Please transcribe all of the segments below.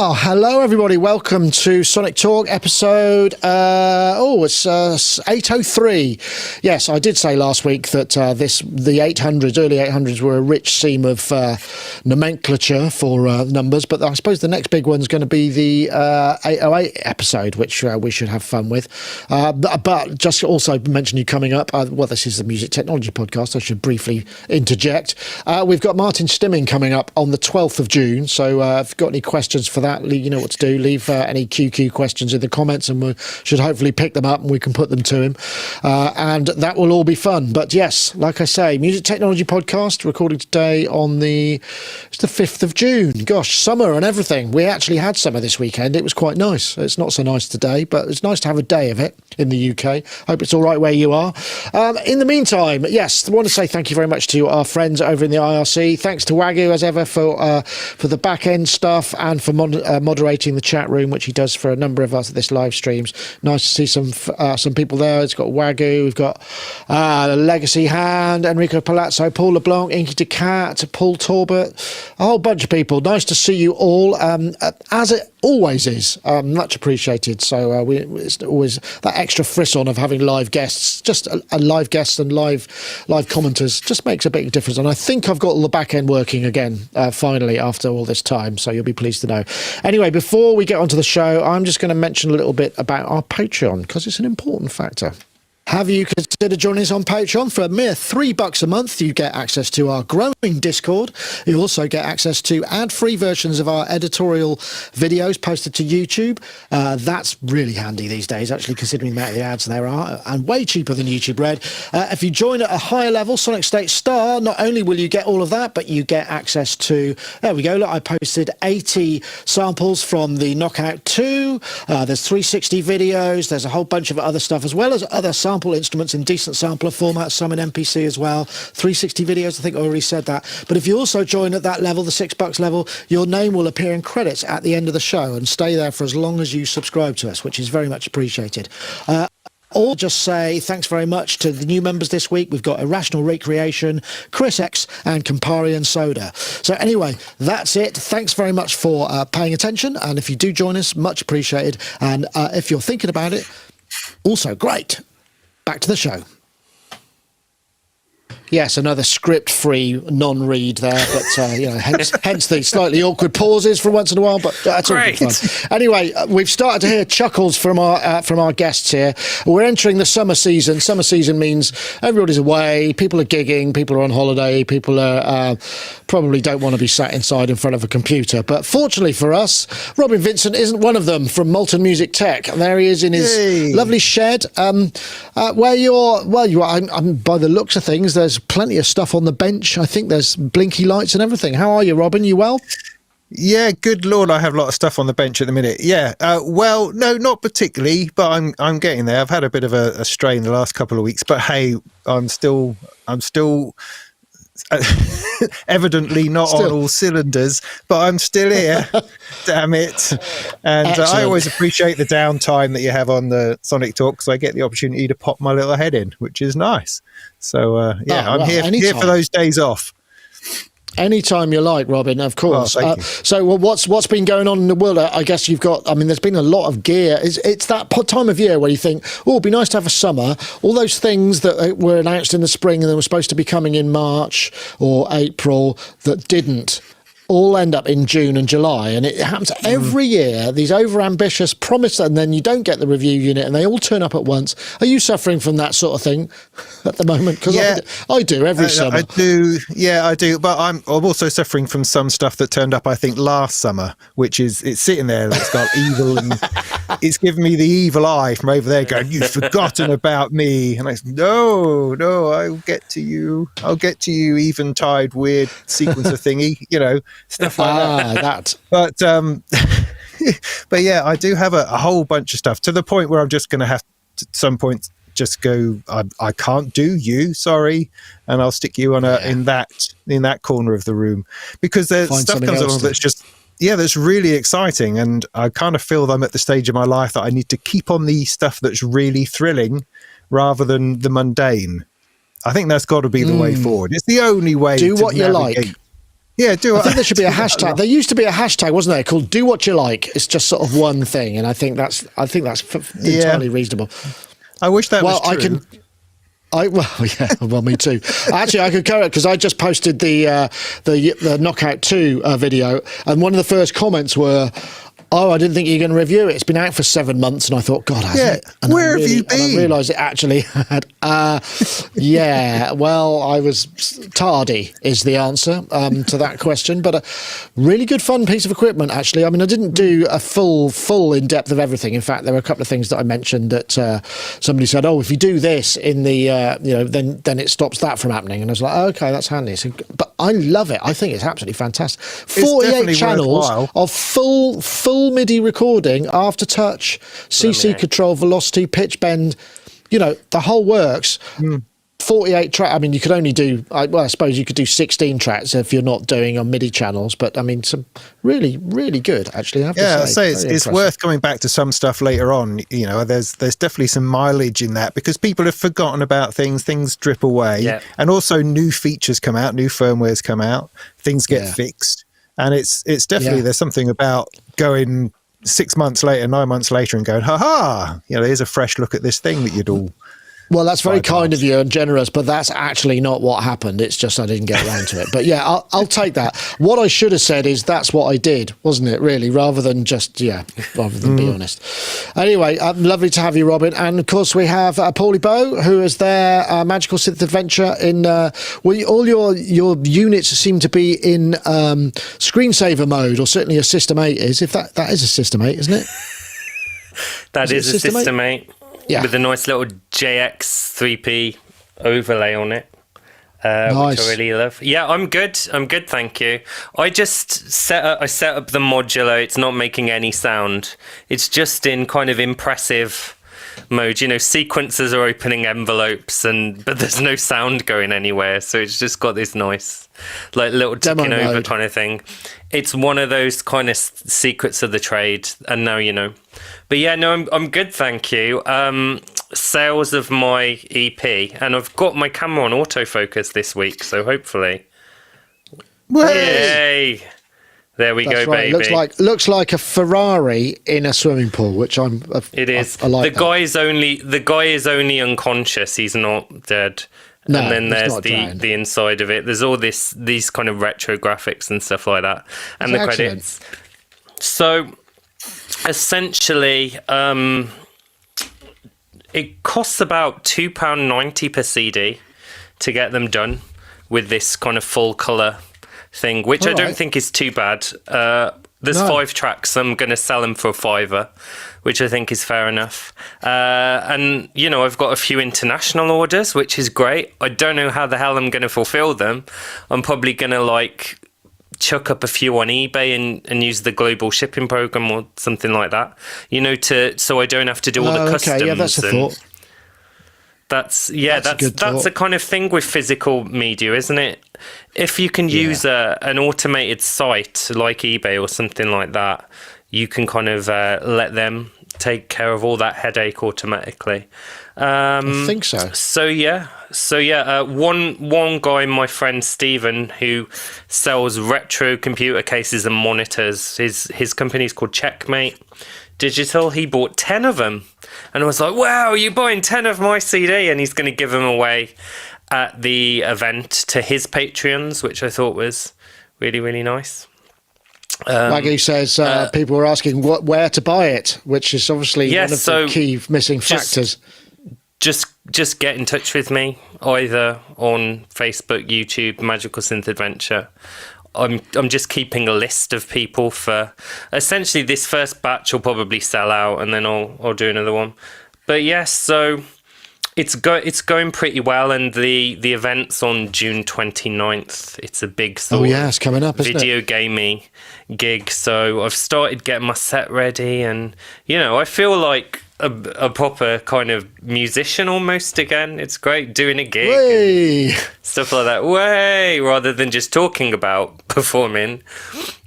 Well, hello everybody. Welcome to Sonictalk episode. It's 803. Yes, I did say last week that the 800s, early 800s, were a rich seam of nomenclature for numbers. But I suppose the next big one's going to be the 808 episode, which we should have fun with. But just also mention you coming up. This is the Music Technology Podcast. I should briefly interject. We've got Martin Stimming coming up on the 12th of June. So if you've got any questions for that, you know what to do. Leave any QQ questions in the comments and we should hopefully pick them up and we can put them to him. And that will all be fun. But yes, like I say, Music Technology Podcast, recording today on the 5th of June. Gosh, summer and everything. We actually had summer this weekend. It was quite nice. It's not so nice today, but it's nice to have a day of it in the UK. Hope it's all right where you are. In the meantime, yes, I want to say thank you very much to our friends over in the IRC. Thanks to Wagyu, as ever, for the back-end stuff and for moderating the chat room, which he does for a number of us at this live streams. Nice to see some people there. It's got Wagyu, we've got Legacy Hand, Enrico Palazzo, Paul LeBlanc, Inky DeCat, Paul Torbert, a whole bunch of people. Nice to see you all, as it always is. Much appreciated. So it's always that extra frisson of having live guests. Just a live guest and live commenters just makes a big difference. And I think I've got all the back end working again finally after all this time. So you'll be pleased to know. Anyway, before we get onto the show, I'm just going to mention a little bit about our Patreon because it's an important factor. Have you considered joining us on Patreon? For a mere $3 a month, you get access to our growing Discord. You also get access to ad-free versions of our editorial videos posted to YouTube. That's really handy these days, actually, considering the amount of the ads there are, and way cheaper than YouTube Red. If you join at a higher level, Sonicstate Star, not only will you get all of that, but you get access to, there we go, look, I posted 80 samples from the Knockout 2. There's 360 videos. There's a whole bunch of other stuff, as well as other sample instruments in decent sampler format, some in MPC as well. 360 videos, I think I already said that. But if you also join at that level, the $6 level, your name will appear in credits at the end of the show and stay there for as long as you subscribe to us, which is very much appreciated. Or just say thanks very much to the new members this week. We've got Irrational Recreation, Chris X, and Campari and Soda. So anyway, that's it. Thanks very much for paying attention. And if you do join us, much appreciated. And if you're thinking about it, also great. Back to the show. Yes, another script-free non-read there, but hence the slightly awkward pauses for once in a while. But that's all good fun. Anyway, we've started to hear chuckles from our guests here. We're entering the summer season. Summer season means everybody's away, people are gigging, people are on holiday, people are probably don't want to be sat inside in front of a computer. But fortunately for us, Robin Vincent isn't one of them from Molten Music Tech. And there he is in his lovely shed. Where you are, I'm by the looks of things, there's plenty of stuff on the bench. I think there's blinky lights and everything. How are you, Robin? You well? Yeah, good Lord, I have a lot of stuff on the bench at the minute. Yeah, well, no, not particularly, but I'm getting there. I've had a bit of a strain the last couple of weeks, but hey, I'm still evidently not on all cylinders, but I'm still here. Damn it. And I always appreciate the downtime that you have on the Sonictalk because I get the opportunity to pop my little head in, which is nice. So I'm here for those days off. Anytime you like, Robin, of course. Oh, so what's been going on in the world? I guess you've got, there's been a lot of gear. It's that time of year where you think, oh, it'd be nice to have a summer. All those things that were announced in the spring and they were supposed to be coming in March or April that didn't, all end up in June and July. And it happens every year, these over-ambitious promise, and then you don't get the review unit and they all turn up at once. Are you suffering from that sort of thing at the moment? Because I do every summer. I do. But I'm also suffering from some stuff that turned up, I think, last summer, which is, it's sitting there, it's got evil, and it's giving me the evil eye from over there going, you've forgotten about me. And I said, no, I'll get to you, eventide, weird sequencer thingy, stuff like that. But yeah, I do have a whole bunch of stuff to the point where I'm just going to have to, at some point, just go, I can't do you, sorry, and I'll stick you on in that corner of the room, because there's stuff comes along that's just that's really exciting, and I kind of feel that I'm at the stage of my life that I need to keep on the stuff that's really thrilling rather than the mundane. I think that's got to be the way forward. It's the only way do to what you navigate. like. Yeah, I think there should be a hashtag. There used to be a hashtag, wasn't there, called "Do What You Like." It's just sort of one thing, and I think that's entirely reasonable. I wish that was true. Well, me too. Actually, I could carry it because I just posted the Knockout 2 video, and one of the first comments were, "Oh, I didn't think you were going to review it. It's been out for 7 months," and I thought, "God, hasn't it?" And where have you been? And I realised it actually had. Well, I was tardy is the answer to that question, but a really good fun piece of equipment, actually. I mean, I didn't do a full in depth of everything. In fact, there were a couple of things that I mentioned that somebody said, "Oh, if you do this in the then it stops that from happening," and I was like, "Okay, that's handy." So, but I love it. I think it's absolutely fantastic. 48 channels of full MIDI recording, aftertouch, CC control, velocity, pitch bend, the whole works. 48 track. I mean, you could only do, I suppose you could do 16 tracks if you're not doing on MIDI channels, but I mean, some really, really good, actually. I say it's worth coming back to some stuff later on. There's definitely some mileage in that because people have forgotten about things drip away, and also new features come out, new firmwares come out, things get fixed. And it's definitely, there's something about going 6 months later, 9 months later and going, here's a fresh look at this thing that you'd all... Well, that's very kind of you and generous, but that's actually not what happened. It's just I didn't get around to it. But yeah, I'll take that. What I should have said is that's what I did, wasn't it, really, rather than be honest. Anyway, lovely to have you, Robin. And, of course, we have Paulie Bow, who is there, Magical Synth Adventure. All your units seem to be in screensaver mode, or certainly a System 8 is. If that is a System 8, isn't it? That is a System 8. Yeah. With a nice little JX3P overlay on it, nice. Which I really love. Yeah, I'm good, thank you. I just set up the modular. It's not making any sound. It's just in kind of impressive mode. Sequencers are opening envelopes, but there's no sound going anywhere. So it's just got this nice, like, little ticking over kind of thing. It's one of those kind of secrets of the trade, and now you know. But yeah, no, I'm good, thank you. Sales of my EP, and I've got my camera on autofocus this week, so hopefully. Yay! There we go, right. Baby. Looks like a Ferrari in a swimming pool, which It is. I like the guy is only unconscious. He's not dead. No, and then there's the inside of it. There's all these kind of retro graphics and stuff like that, and the credits. So essentially, it costs about £2.90 per CD to get them done with this kind of full colour thing, which I don't think is too bad. There's 5 tracks. I'm going to sell them for £5, which I think is fair enough. And, I've got a few international orders, which is great. I don't know how the hell I'm going to fulfill them. I'm probably going to, chuck up a few on eBay and use the global shipping program or something like that, so I don't have to do all the customs. Yeah, that's a thought. That's a kind of thing with physical media, isn't it? If you can use an automated site like eBay or something like that, you can kind of let them take care of all that headache automatically. I think so. One guy, my friend Stephen, who sells retro computer cases and monitors, his company's called Checkmate Digital. He bought 10 of them, and I was like, wow, you're buying 10 of my CD, and he's going to give them away at the event to his Patreons, which I thought was really, really nice. Waggy says people were asking where to buy it, which is obviously one of the key missing factors. Just get in touch with me, either on Facebook, YouTube, Magical Synth Adventure. I'm just keeping a list of people for essentially this first batch will probably sell out, and then I'll do another one. But yes, so it's going pretty well, and the event's on June 29th. It's a big it's coming up, isn't video gaming gig. So I've started getting my set ready, and I feel like a proper kind of musician almost again. It's great doing a gig and stuff like that. Rather than just talking about performing,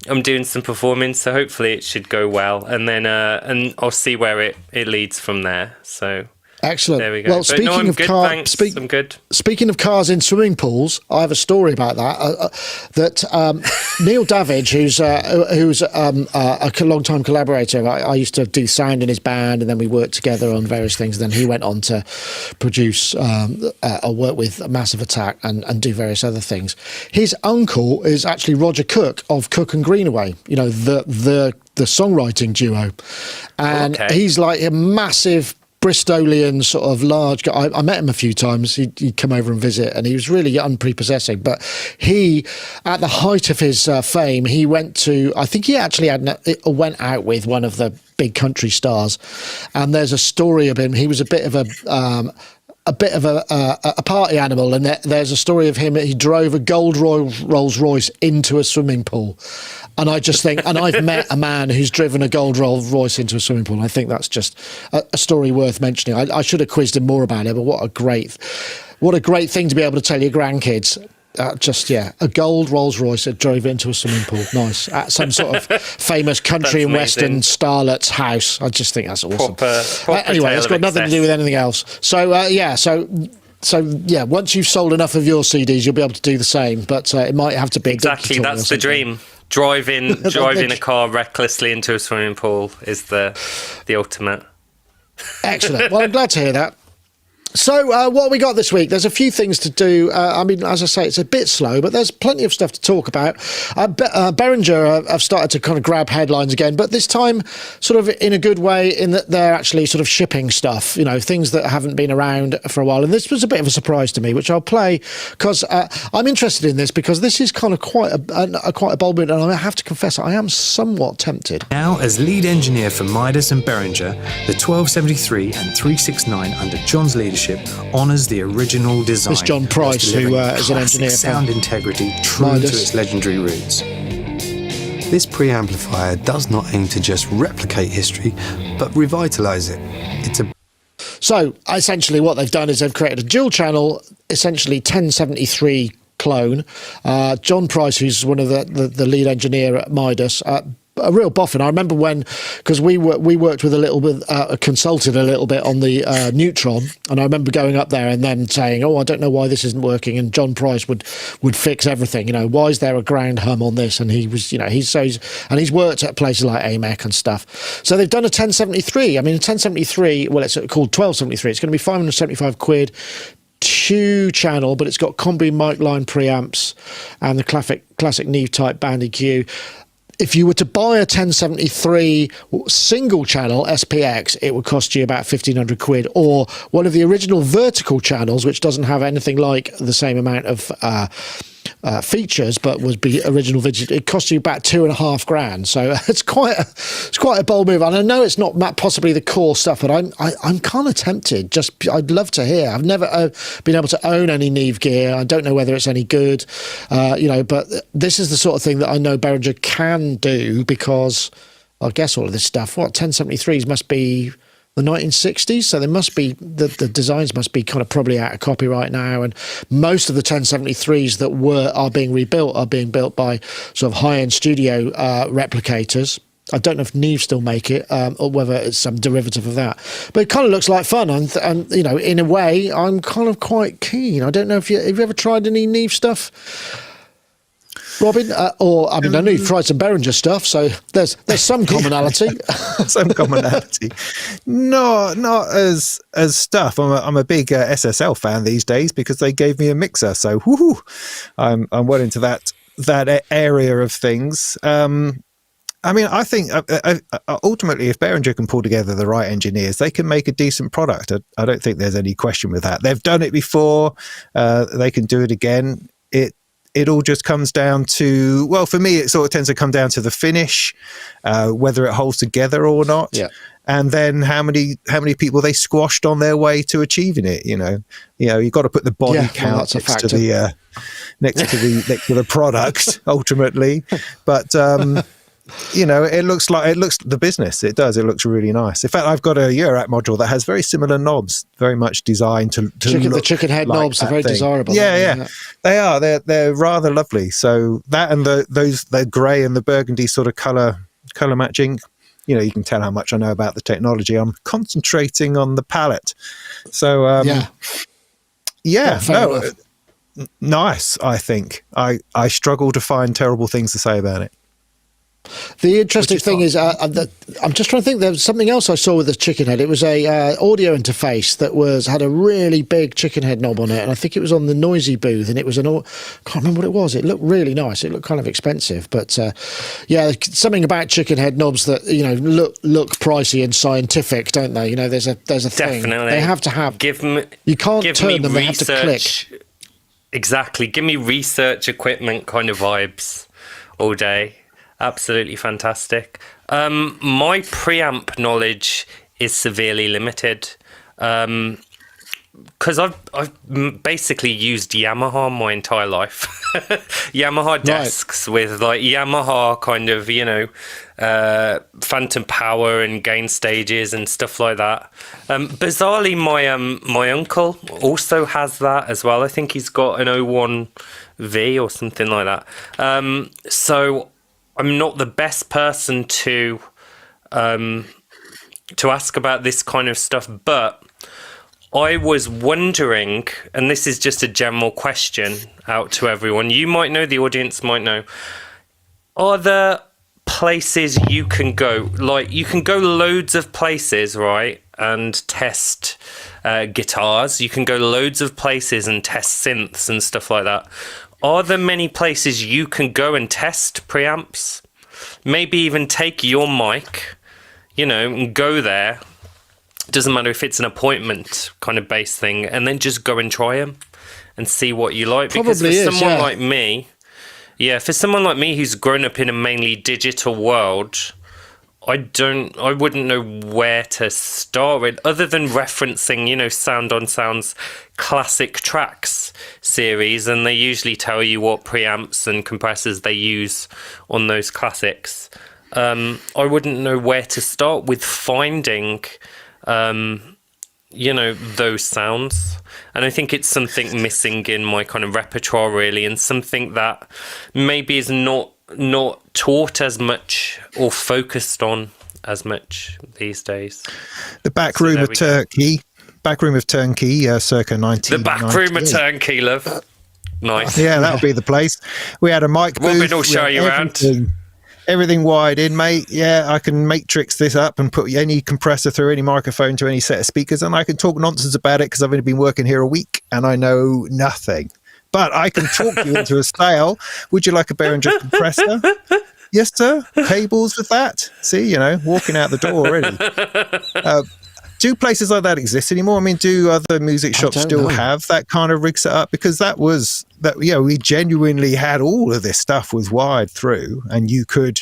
I'm doing some performing, so hopefully it should go well, and then and I'll see where it leads from there. So excellent. There we go. Well, speaking of cars, I'm good. Speaking of cars in swimming pools, I have a story about that. Neil Davidge, who's a long-time collaborator. I used to do sound in his band, and then we worked together on various things. Then he went on to produce or work with Massive Attack and do various other things. His uncle is actually Roger Cook of Cook and Greenaway, you know, the songwriting duo. And he's like a massive Bristolian sort of large guy. I met him a few times. He'd come over and visit, and he was really unprepossessing. But he, at the height of his fame, he went to, I think he actually went out with one of the big country stars. And there's a story of him. He was a bit of a party animal, and there's a story of him. He drove a gold Rolls Royce into a swimming pool, and I just think, and I've met a man who's driven a gold Rolls Royce into a swimming pool. I think that's just a story worth mentioning. I should have quizzed him more about it, but what a great thing to be able to tell your grandkids. A gold Rolls Royce that drove into a swimming pool. Nice. At some sort of famous country and western starlet's house. I just think that's awesome. Proper anyway, it's got nothing to do with anything else. So, once you've sold enough of your CDs, you'll be able to do the same, but it might have to be exactly. That's the dream. Driving a car recklessly into a swimming pool is the ultimate. Excellent. Well, I'm glad to hear that. So what we got this week? There's a few things to do. I mean, as I say, it's a bit slow, but there's plenty of stuff to talk about. Behringer have started to kind of grab headlines again, but this time sort of in a good way, in that they're actually sort of shipping stuff, you know, things that haven't been around for a while. And this was a bit of a surprise to me, which I'll play because I'm interested in this because this is kind of quite a bold move, and I have to confess I am somewhat tempted. Now, as lead engineer for Midas and Behringer, the 1273 and 369 under John's leadership honours the original design. It's John Price, who is an engineer for sound integrity true Midas. To its legendary roots. This preamplifier does not aim to just replicate history, but revitalise it. So essentially what they've done is they've created a dual channel, essentially 1073 clone. John Price, who's one of the lead engineer at Midas, a real boffin. I remember because we worked with consulted a little bit on the Neutron, and I remember going up there and then saying, "Oh, I don't know why this isn't working." And John Price would fix everything. You know, why is there a ground hum on this? And he was, you know, he's worked at places like AMEC and stuff. So they've done a 1073. I mean, a 1073. Well, it's called 1273. It's going to be £575. 2-channel, but it's got combi mic line preamps and the classic Neve type band EQ. If you were to buy a 1073 single channel SPX, it would cost you about £1,500, or one of the original vertical channels, which doesn't have anything like the same amount of features, but would be original video. It cost you about $2,500. So it's quite a bold move. And I know it's not possibly the core stuff, but I'm kind of tempted. I'd love to hear. I've never been able to own any Neve gear. I don't know whether it's any good, but this is the sort of thing that I know Behringer can do, because I guess all of this stuff, 1073s must be the 1960s, so they must be the designs must be kind of probably out of copyright now, and most of the 1073s that are being rebuilt are being built by sort of high-end studio replicators. I don't know if Neve still make it, or whether it's some derivative of that, but it kind of looks like fun, and you know, in a way, I'm kind of quite keen. I don't know if have you ever tried any Neve stuff, Robin? I know you've tried some Behringer stuff, so there's some commonality. Some commonality. No, not as stuff. I'm a big SSL fan these days because they gave me a mixer, so I'm well into that area of things. I mean, I think ultimately, if Behringer can pull together the right engineers, they can make a decent product. I don't think there's any question with that. They've done it before. They can do it again. It all just comes down to, well, for me, it sort of tends to come down to the finish, whether it holds together or not. Yeah. And then how many people they squashed on their way to achieving it. You've got to put the body count next to the product ultimately. But it looks the business. It does. It looks really nice. In fact, I've got a Eurorack module that has very similar knobs, very much designed to look the chicken head like knobs are very desirable. Yeah. They are. They're rather lovely. So that and the grey and the burgundy sort of color matching. You can tell how much I know about the technology. I'm concentrating on the palette. So nice, I think. I struggle to find terrible things to say about it. The interesting thing is, I'm just trying to think. There was something else I saw with the chicken head. It was a audio interface that had a really big chicken head knob on it, and I think it was on the Noisy booth. And it was can't remember what it was. It looked really nice. It looked kind of expensive, but yeah, something about chicken head knobs that look pricey and scientific, don't they? There's a thing. Definitely. They have to have. You can't turn them. They have to click. Exactly. Give me research equipment kind of vibes all day. Absolutely fantastic. My preamp knowledge is severely limited because I've basically used Yamaha my entire life. Yamaha desks with like Yamaha kind of phantom power and gain stages and stuff like that. Bizarrely, my uncle also has that as well. I think he's got an 01V or something like that. So I'm not the best person to ask about this kind of stuff, but I was wondering, and this is just a general question out to everyone. You might know, the audience might know. Are there places you can go? Like, you can go loads of places, right, and test guitars. You can go loads of places and test synths and stuff like that. Are there many places you can go and test preamps? Maybe even take your mic, and go there. Doesn't matter if it's an appointment kind of based thing, and then just go and try them and see what you like. Because for someone like me, for someone like me who's grown up in a mainly digital world, I wouldn't know where to start with, other than referencing, Sound on Sound's classic tracks series, and they usually tell you what preamps and compressors they use on those classics. I wouldn't know where to start with finding, those sounds. And I think it's something missing in my kind of repertoire, really, and something that maybe is not taught as much or focused on as much these days. The back room of Turkey, circa 19. The back room of Turkey, love. Nice. Yeah, that'll be the place. We had a mic booth. Robin will show you around. Everything wired in, mate. Yeah, I can matrix this up and put any compressor through any microphone to any set of speakers, and I can talk nonsense about it because I've only been working here a week and I know nothing. But I can talk you into a sale. Would you like a Behringer compressor? Yes, sir. Cables with that. See, walking out the door already. Do places like that exist anymore? I mean, do other music shops still have that kind of rig set up? Because we genuinely had all of this stuff was wired through, and you could,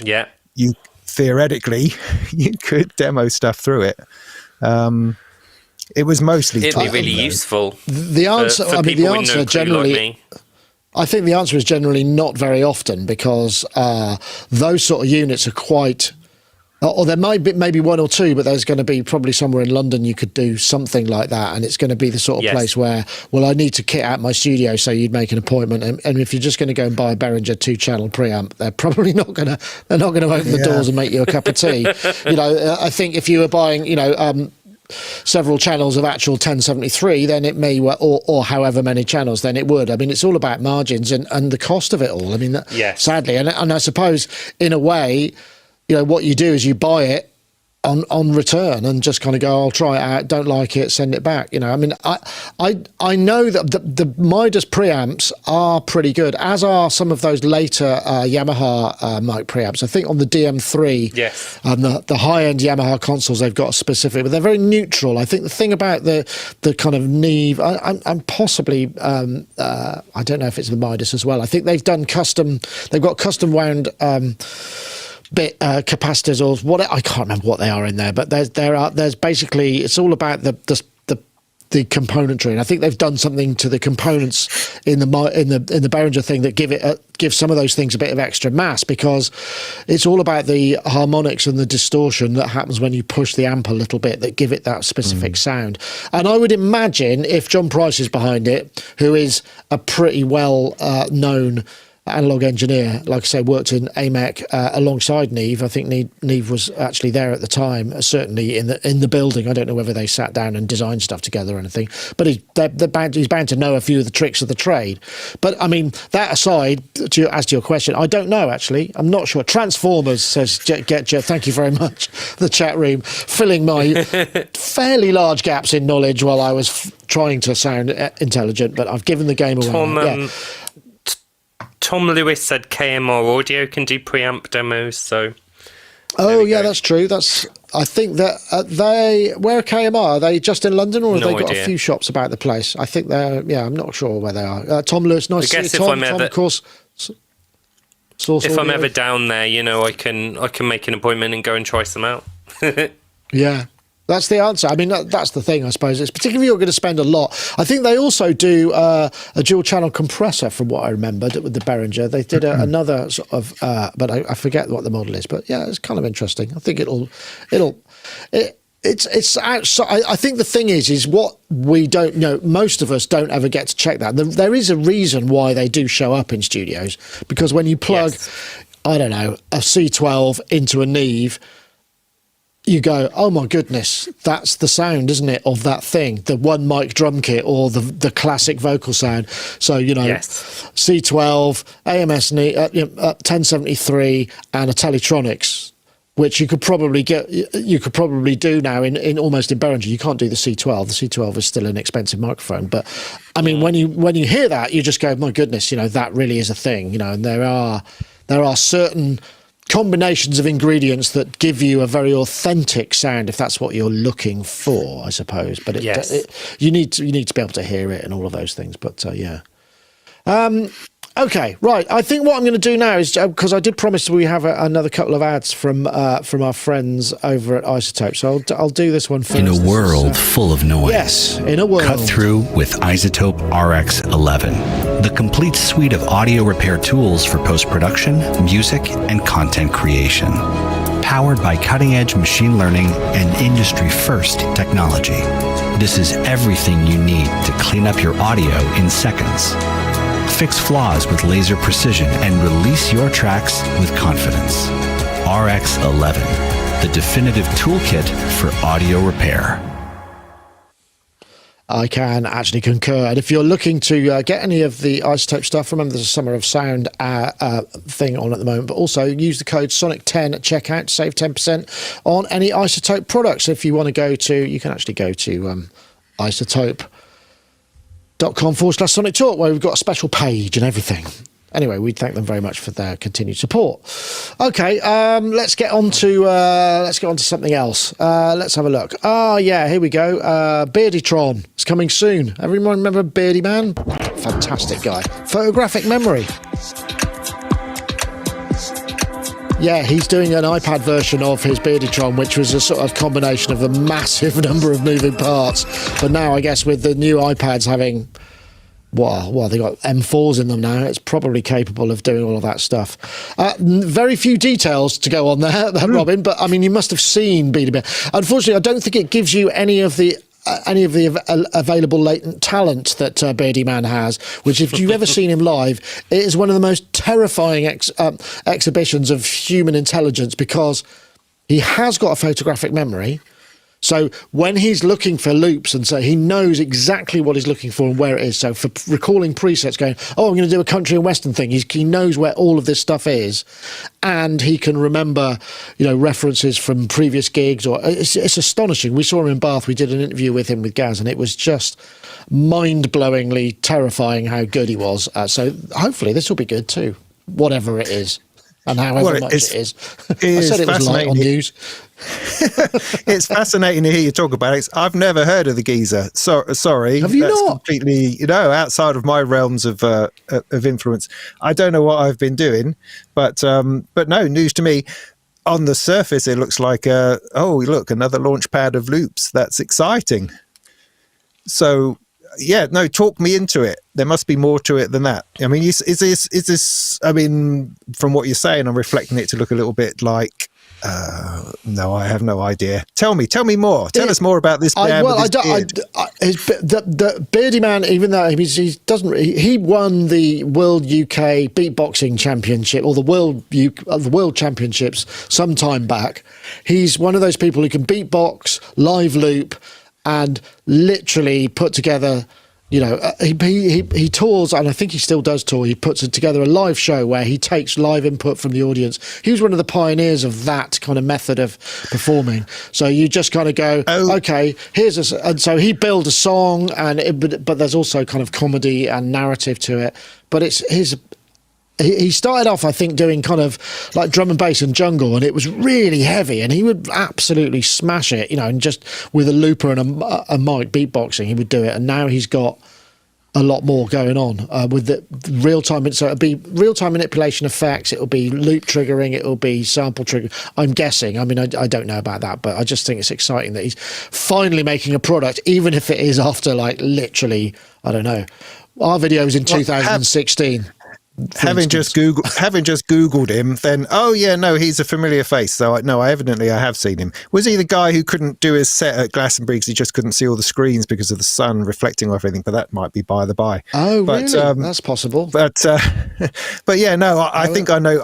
theoretically, you could demo stuff through it. It was mostly. It'd be really useful. The answer, I think the answer is generally not very often, because those sort of units are quite. Or there might be maybe one or two, but there's going to be probably somewhere in London you could do something like that, and it's going to be the sort of place where, I need to kit out my studio, so you'd make an appointment, and if you're just going to go and buy a Behringer 2-channel preamp, they're probably not going to open the doors and make you a cup of tea. I think if you were buying, several channels of actual 1073, then it may, or however many channels, then it would. I mean, it's all about margins and the cost of it all. I mean, sadly, and I suppose in a way, what you do is you buy it on return and just kind of go, I'll try it out, don't like it, send it back. I mean, I know that the Midas preamps are pretty good, as are some of those later Yamaha mic preamps. I think on the DM3 and the high-end Yamaha consoles, they've got a specific, but they're very neutral. I think the thing about the kind of Neve, and possibly, I don't know if it's the Midas as well. I think they've got custom wound bit capacitors, or what, I can't remember what they are in there, but there's basically, it's all about the componentry, and I think they've done something to the components in the Behringer thing that give some of those things a bit of extra mass, because it's all about the harmonics and the distortion that happens when you push the amp a little bit that give it that specific sound. And I would imagine if John Price is behind it, who is a pretty well known analog engineer, like I say, worked in AMEC alongside Neve. I think Neve was actually there at the time, certainly in the building. I don't know whether they sat down and designed stuff together or anything, but he's bound to know a few of the tricks of the trade. But I mean, that aside, as to your question, I don't know actually. I'm not sure. Transformers says Getcha. Thank you very much. The chat room filling my fairly large gaps in knowledge while I was trying to sound intelligent, but I've given the game away. Tom Lewis said KMR Audio can do preamp demos, so... Oh, yeah, that's true. I think that where are KMR? Are they just in London, or have they got a few shops about the place? I think I'm not sure where they are. Tom Lewis, nice to see you, Tom, of course. If I'm ever down there, I can make an appointment and go and try some out. Yeah. That's the answer. I mean, that's the thing, I suppose. It's particularly if you're going to spend a lot. I think they also do a dual channel compressor, from what I remembered, with the Behringer. They did another sort of, but I forget what the model is. But yeah, it's kind of interesting. I think it's outside. I think the thing is what we don't know. Most of us don't ever get to check that. There is a reason why they do show up in studios, because when you plug, I don't know, a C12 into a Neve, you go, oh my goodness, that's the sound, isn't it, of that thing, the one mic drum kit or the classic vocal sound. So, C12, AMS 1073 and a Teletronics, which you could probably do now in almost in Behringer. You can't do the C12. The C12 is still an expensive microphone. But I mean, when you hear that, you just go, my goodness, that really is a thing, and there are certain combinations of ingredients that give you a very authentic sound, if that's what you're looking for, I suppose. But you need to be able to hear it and all of those things. But okay, right. I think what I'm going to do now is, because I did promise we have another couple of ads from our friends over at iZotope, so I'll do this one first. In a world full of noise. Yes, in a world. Cut through with iZotope RX11, the complete suite of audio repair tools for post-production, music, and content creation. Powered by cutting-edge machine learning and industry-first technology. This is everything you need to clean up your audio in seconds. Fix flaws with laser precision and release your tracks with confidence. RX11, the definitive toolkit for audio repair. I can actually concur. And if you're looking to get any of the iZotope stuff, remember there's a Summer of Sound thing on at the moment, but also use the code SONIC10 at checkout to save 10% on any iZotope products. If you want to you can actually go to iZotope.com/Sonictalk, where we've got a special page and everything. Anyway, we thank them very much for their continued support. Okay, let's get on to something else. Let's have a look. Here we go. BeardyTron is coming soon. Everyone remember Beardy Man? Fantastic guy. Photographic memory. Yeah, he's doing an iPad version of his BeardyTron, which was a sort of combination of a massive number of moving parts. But now, I guess, with the new iPads having... Well, they got M4s in them now. It's probably capable of doing all of that stuff. Very few details to go on there, Robin. But I mean, you must have seen Beardy Man. Unfortunately, I don't think it gives you any of the available latent talent that Beardy Man has. Which, if you've ever seen him live, it is one of the most terrifying exhibitions of human intelligence, because he has got a photographic memory. So when he's looking for loops, and so he knows exactly what he's looking for and where it is. So for recalling presets, going, I'm going to do a country and western thing, he knows where all of this stuff is, and he can remember, references from previous gigs. Or it's astonishing. We saw him in Bath. We did an interview with him with Gaz, and it was just mind-blowingly terrifying how good he was. So hopefully this will be good too, whatever it is. And however much it is. I said it was light on news. It's fascinating to hear you talk about it. I've never heard of the geezer. Sorry. Have you not? Completely, outside of my realms of influence. I don't know what I've been doing, but no, news to me. On the surface, it looks like, another launch pad of loops. That's exciting. So, talk me into it. there must be more to it than that. I mean, is this? I mean, from what you're saying, I'm reflecting it to look a little bit like. No, I have no idea. Tell me more. Tell us more about this man. The Beardy Man, even though he won the World UK Beatboxing Championship or the World Championships some time back. He's one of those people who can beatbox, live loop, and literally put together. You know, he tours, and I think he still does tour. He puts together a live show where he takes live input from the audience. He was one of the pioneers of that kind of method of performing. So you just kind of go, okay, and so he built a song, but there's also kind of comedy and narrative to it. But he started off, I think, doing kind of like drum and bass and jungle, and it was really heavy, and he would absolutely smash it, you know, and just with a looper and a mic beatboxing, he would do it. And now he's got a lot more going on with the real-time. So it'll be real-time manipulation effects, it'll be loop triggering, it'll be sample trigger. I'm guessing. I mean, I don't know about that, but I just think it's exciting that he's finally making a product, even if it is after, like, literally, I don't know. Our video was in 2016. Having just Googled him, then he's a familiar face. So I have seen him. Was he the guy who couldn't do his set at Glastonbury because he just couldn't see all the screens because of the sun reflecting off everything? But that might be by the by. Oh, really? That's possible. But yeah, no, I think I know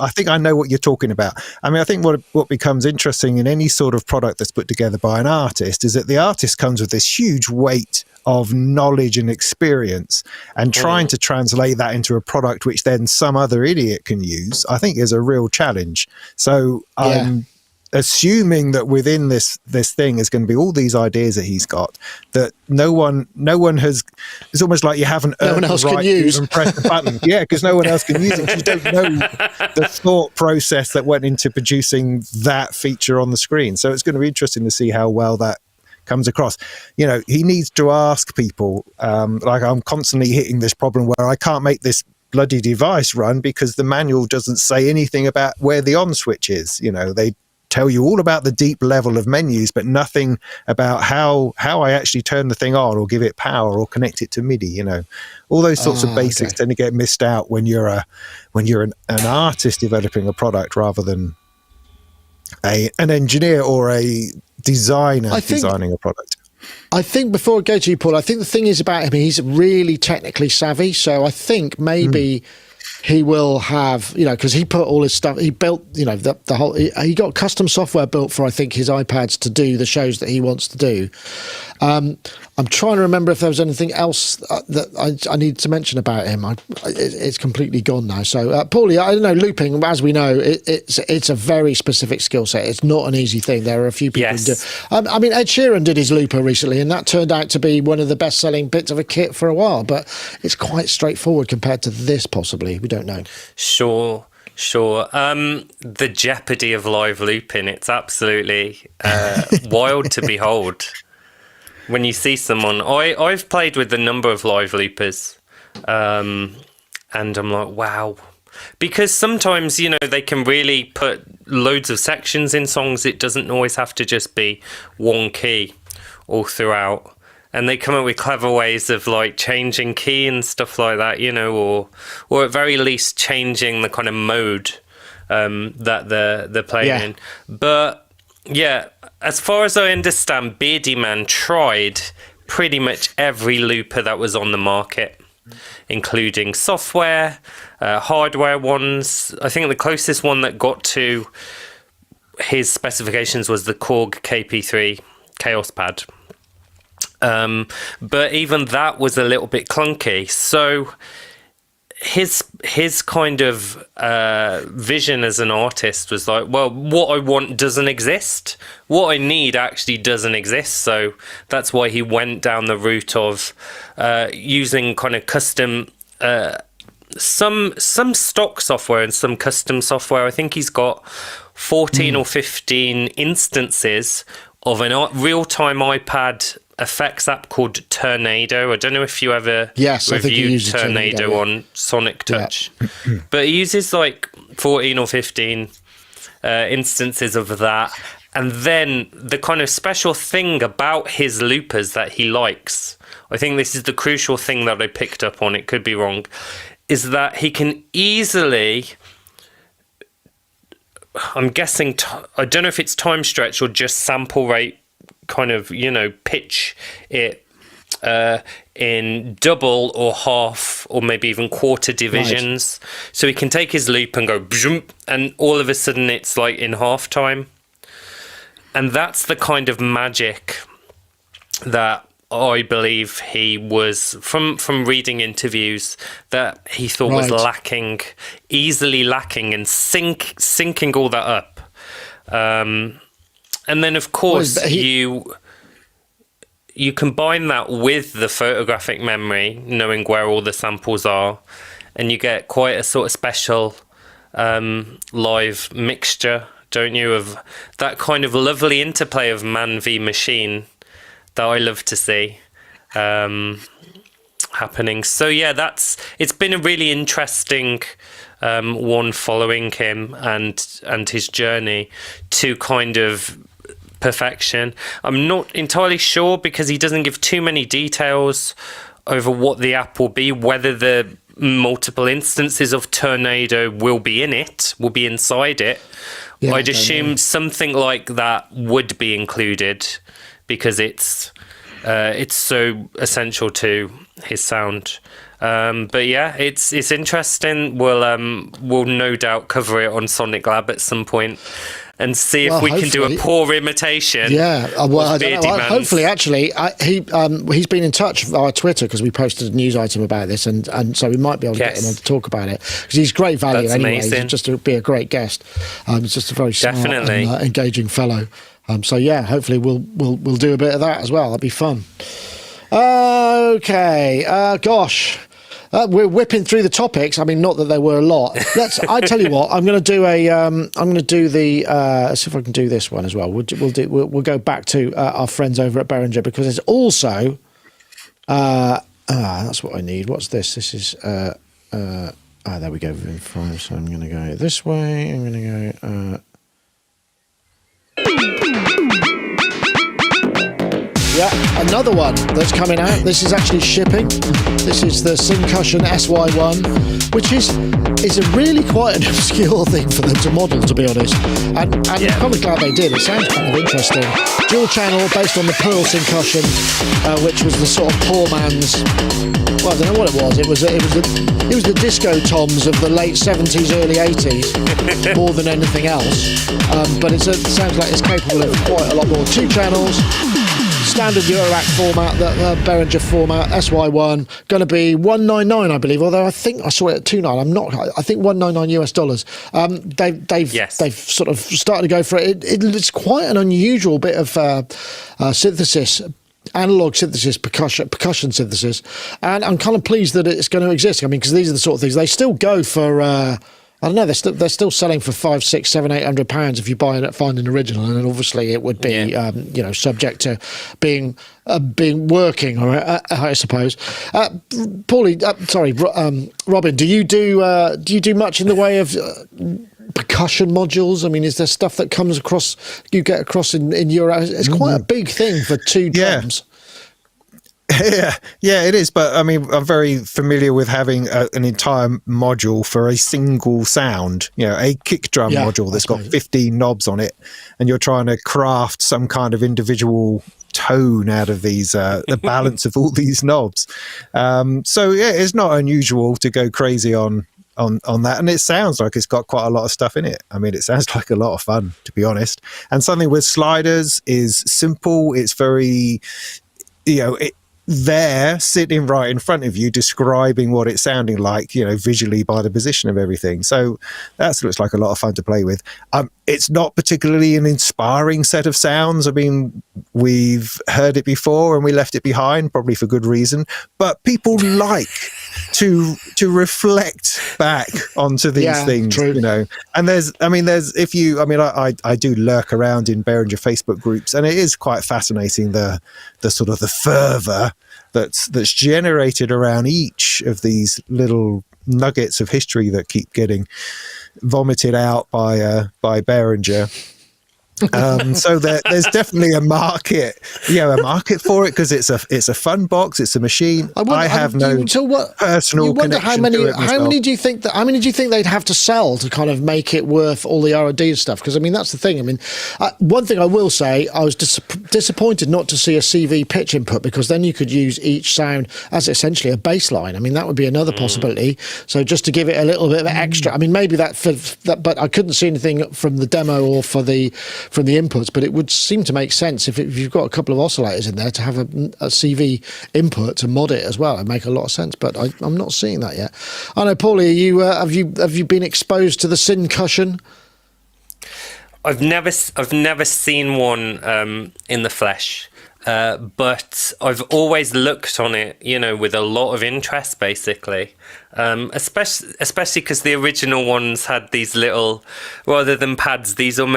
what you're talking about. I mean, I think what becomes interesting in any sort of product that's put together by an artist is that the artist comes with this huge weight of knowledge and experience, and trying to translate that into a product which then some other idiot can use, I think is a real challenge. So I'm assuming that within this thing is going to be all these ideas that he's got that no one has. It's almost like you haven't earned the right to even press the button. Yeah, because no one else can use it. You don't know the thought process that went into producing that feature on the screen. So it's going to be interesting to see how well that comes across. You know, he needs to ask people, like I'm constantly hitting this problem where I can't make this bloody device run because the manual doesn't say anything about where the on switch is. You know, they tell you all about the deep level of menus, but nothing about how I actually turn the thing on or give it power or connect it to MIDI. You know, all those sorts of basics tend to get missed out when you're an artist developing a product rather than an engineer or a designer designing a product. I think before I go to you, Paul, I think the thing is about him, he's really technically savvy. So I think maybe he will have, you know, because he put all his stuff, he built, you know, the whole, he got custom software built for, I think, his iPads to do the shows that he wants to do. I'm trying to remember if there was anything else that I need to mention about him. It's completely gone now. So, Paulie, I don't know, looping, as we know, it's a very specific skill set. It's not an easy thing. There are a few people who do. I mean, Ed Sheeran did his looper recently, and that turned out to be one of the best-selling bits of a kit for a while. But it's quite straightforward compared to this, possibly. We don't know. Sure. The jeopardy of live looping, it's absolutely wild to behold. When you see someone, I've played with a number of live loopers, and I'm like, wow. Because sometimes, you know, they can really put loads of sections in songs. It doesn't always have to just be one key all throughout. And they come up with clever ways of, like, changing key and stuff like that, you know, or at very least changing the kind of mode that they're playing in. But yeah, as far as I understand, Beardy Man tried pretty much every looper that was on the market, including software, hardware ones. I think the closest one that got to his specifications was the Korg KP3 Chaos Pad. But even that was a little bit clunky. So his kind of vision as an artist was like, well, what I want doesn't exist. What I need actually doesn't exist. So that's why he went down the route of using kind of custom, some stock software and some custom software. I think he's got 14 or 15 instances of a real-time iPad effects app called Tornado. I don't know if you ever reviewed Tornado on Sonic Touch, but he uses like 14 or 15 instances of that, And then the kind of special thing about his loopers that he likes, I think this is the crucial thing that I picked up on, it could be wrong, is that he can easily, I'm guessing, I don't know if it's time stretch or just sample rate, kind of, pitch it in double or half or maybe even quarter divisions. Right. So he can take his loop and go bzoom, and all of a sudden it's like in half time. And that's the kind of magic that I believe he was, from reading interviews, that he thought was easily lacking, and syncing all that up. And then, of course, you combine that with the photographic memory, knowing where all the samples are, and you get quite a sort of special live mixture, don't you, of that kind of lovely interplay of man v machine that I love to see happening. So yeah, it's been a really interesting one, following him and his journey to kind of perfection. I'm not entirely sure, because he doesn't give too many details over what the app will be, whether the multiple instances of Tornado will be inside it. Yeah, I'd assume something like that would be included, because it's so essential to his sound. But yeah, it's interesting. We'll no doubt cover it on Sonic Lab at some point and see if we can do a poor imitation. Yeah, I don't know. Hopefully, actually, he's been in touch via Twitter, because we posted a news item about this, and so we might be able to get him on to talk about it, because he's great value. That's anyway. Amazing. He's just to be a great guest. He's just a very smart and engaging fellow. So yeah, hopefully we'll do a bit of that as well. That'd be fun. Okay, gosh. We're whipping through the topics. I mean, not that there were a lot. I tell you what. I'm going to do the. Let's see if I can do this one as well. We'll go back to our friends over at Behringer, because there's also. That's what I need. What's this? This is. There we go. So I'm going to go this way. I'm going to go. Yeah, another one that's coming out. This is actually shipping. This is the Syncussion SY-1, which is a really quite an obscure thing for them to model, to be honest. And I'm kind of glad they did. It sounds kind of interesting. Dual channel based on the Pearl Syncussion, which was the sort of poor man's. Well, I don't know what it was. It was the disco toms of the late 70s, early 80s, more than anything else. But it sounds like it's capable of quite a lot more. 2 channels. Standard Eurorack format, the Behringer format, SY-1, going to be $199, I believe. Although I think I saw it at $299. I'm not. I think $199 US. They've sort of started to go for it. It's quite an unusual bit of synthesis. Analog synthesis, percussion synthesis, and I'm kind of pleased that it's going to exist. I mean, because these are the sort of things they still go for. I don't know. They're still selling for £500, £600, £700, £800 if you find an original, and then obviously it would be subject to being working, I suppose. Paulie, Robin, do you do much in the way of percussion modules? I mean, is there stuff that comes across you get across in Europe? It's quite a big thing for 2 drums. Yeah, it is. But I mean, I'm very familiar with having an entire module for a single sound. A kick drum module that's got 15 knobs on it, and you're trying to craft some kind of individual tone out of these, the balance of all these knobs. So yeah, it's not unusual to go crazy on that, and it sounds like it's got quite a lot of stuff in it. I mean, it sounds like a lot of fun, to be honest. And something with sliders is simple. It's very, there sitting right in front of you, describing what it's sounding like, visually by the position of everything. So that looks like a lot of fun to play with. It's not particularly an inspiring set of sounds. I mean, we've heard it before and we left it behind, probably for good reason, but people like to reflect back onto these things, true. And I do lurk around in Behringer Facebook groups, and it is quite fascinating the sort of the fervor that's generated around each of these little nuggets of history that keep getting vomited out by Behringer. So there's definitely a market for it, because it's a fun box, it's a machine. I have no personal connection how many to it myself. how many do you think they'd have to sell to kind of make it worth all the R&D stuff? Because I mean, that's the thing. I mean, one thing I will say, I was disappointed not to see a CV pitch input, because then you could use each sound as essentially a bass line. I mean, that would be another possibility. So just to give it a little bit of extra, I mean, maybe that, but I couldn't see anything from the demo or from the inputs, but it would seem to make sense if you've got a couple of oscillators in there to have a CV input to mod it as well. It'd make a lot of sense, but I'm not seeing that yet. I know, Paulie, have you been exposed to the Syncussion? I've never seen one in the flesh. But I've always looked on it, with a lot of interest, basically. Especially because the original ones had these little, rather than pads, these kind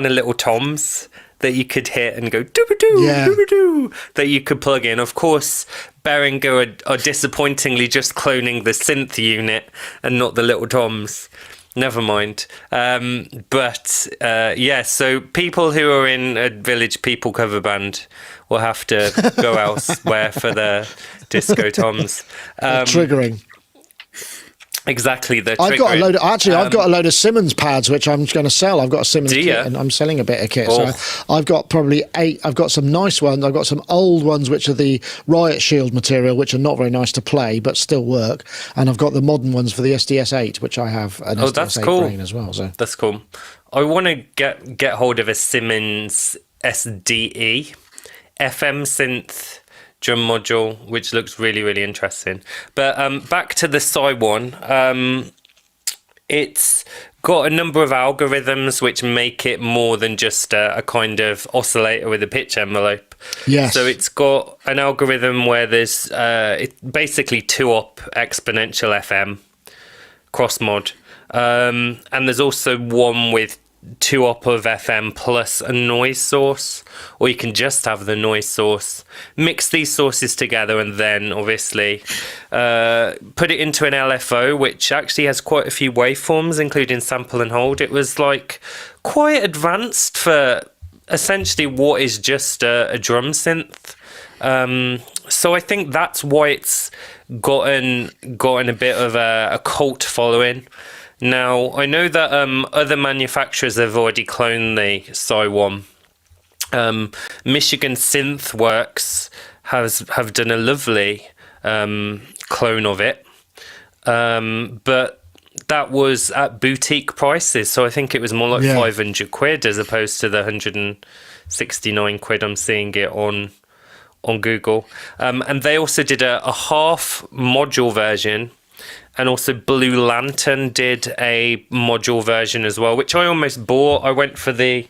of little toms that you could hit and go doo-ba-doo, doo-ba-doo, that you could plug in. Of course, Behringer are disappointingly just cloning the synth unit and not the little toms. Never mind. So people who are in a Village People cover band will have to go elsewhere for the disco toms. Triggering. Exactly. I've got a load of Simmons pads, which I'm going to sell. I've got a Simmons kit, and I'm selling a bit of kit. So I've got probably 8. I've got some nice ones. I've got some old ones, which are the Riot Shield material, which are not very nice to play, but still work. And I've got the modern ones for the SDS8, which I have an SDS8 brain as well. So that's cool. I want to get hold of a Simmons SDE FM synth drum module, which looks really, really interesting. But back to the SY-1, it's got a number of algorithms which make it more than just a kind of oscillator with a pitch envelope. Yes. So it's got an algorithm where there's it's basically 2-op exponential FM cross mod, and there's also one with 2-op of FM plus a noise source, or you can just have the noise source. Mix these sources together and then obviously put it into an LFO, which actually has quite a few waveforms, including sample and hold. It was like quite advanced for essentially what is just a drum synth. So I think that's why it's gotten a bit of a cult following. Now, I know that other manufacturers have already cloned the SY-1. Michigan Synthworks have done a lovely clone of it, but that was at boutique prices, so I think it was more like 500 quid as opposed to the 169 quid I'm seeing it on Google. And they also did a half module version. And also Blue Lantern did a module version as well, which I almost bought. I went for the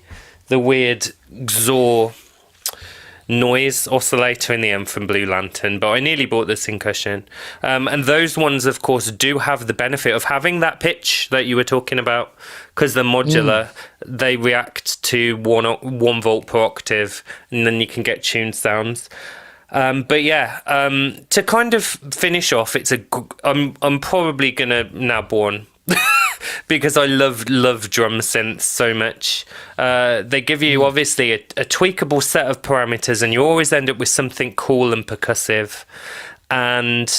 weird XOR noise oscillator in the end from Blue Lantern, but I nearly bought the Syncussion. And those ones, of course, do have the benefit of having that pitch that you were talking about, because they're modular. They react to 1 volt per octave, and then you can get tuned sounds. To kind of finish off, I'm probably gonna now born because I love drum synths so much. They give you obviously a tweakable set of parameters, and you always end up with something cool and percussive. And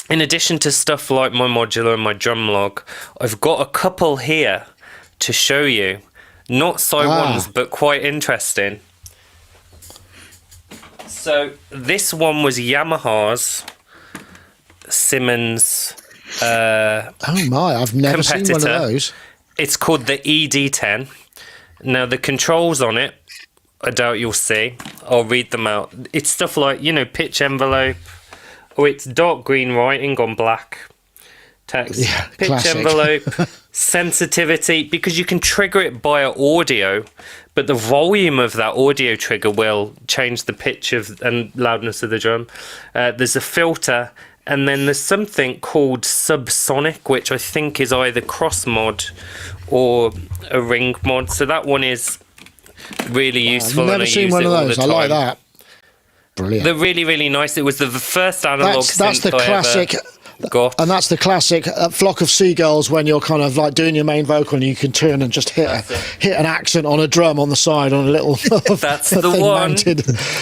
in addition to stuff like my modular and my drum log, I've got a couple here to show you. Not SY-1s, but quite interesting. So this one was Yamaha's Simmons I've never seen one of those. It's called the ED10. Now the controls on it, I doubt you'll see. I'll read them out. It's stuff like, pitch envelope. Oh, it's dark green writing on black text. Yeah, pitch classic. Envelope, sensitivity, because you can trigger it via audio, but the volume of that audio trigger will change the pitch and loudness of the drum. There's a filter, and then there's something called subsonic, which I think is either cross mod or a ring mod. So that one is really useful. I've never seen one of those. I like that. Brilliant. They're really, really nice. It was the first analog synth that's the classic. got. And that's the classic flock of seagulls when you're kind of like doing your main vocal and you can turn and just hit an accent on a drum on the side on a little that's the one. Mounted.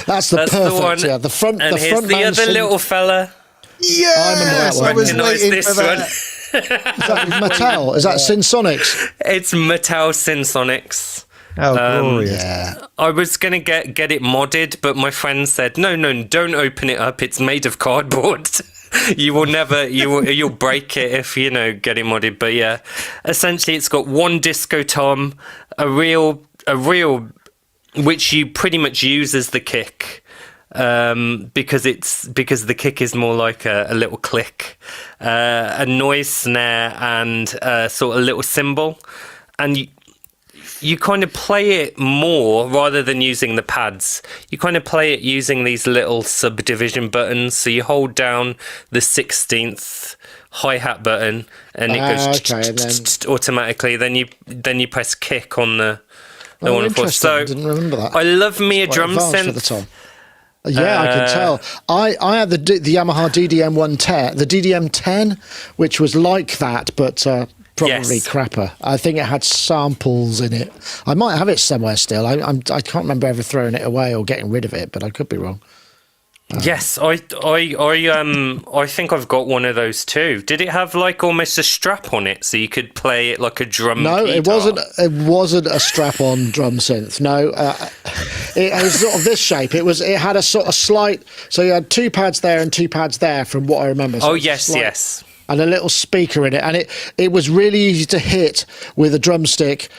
That's the perfect. Yeah, the front. And the here's front the other little fella. Yes, I was waiting this for that. Is that Mattel? Is that Synsonics? It's Mattel Synsonics. Oh, glorious. Yeah. I was going to get it modded, but my friend said, no, don't open it up. It's made of cardboard. You will never, you'll break it if, get it modded. But yeah, essentially it's got one disco tom, a real, which you pretty much use as the kick. Because the kick is more like a little click, a noise snare, and sort of a little cymbal, and you kind of play it more rather than using the pads. You kind of play it using these little subdivision buttons. So you hold down the 16th hi-hat button, and it goes automatically. Then you press kick on the one and four. So I didn't remember that. I love me a drum synth. Yeah, I can tell. I had the Yamaha DDM 110, the DDM 10, which was like that, but probably crapper. I think it had samples in it. I might have it somewhere still. I can't remember ever throwing it away or getting rid of it, but I could be wrong. Yes, I think I've got one of those too. Did it have like almost a strap on it so you could play it like a drum? No, guitar? It wasn't a strap-on drum synth. No, it was sort of this shape. It had a sort of slight. So you had two pads there and two pads there, from what I remember. So yes. And a little speaker in it, and it was really easy to hit with a drumstick.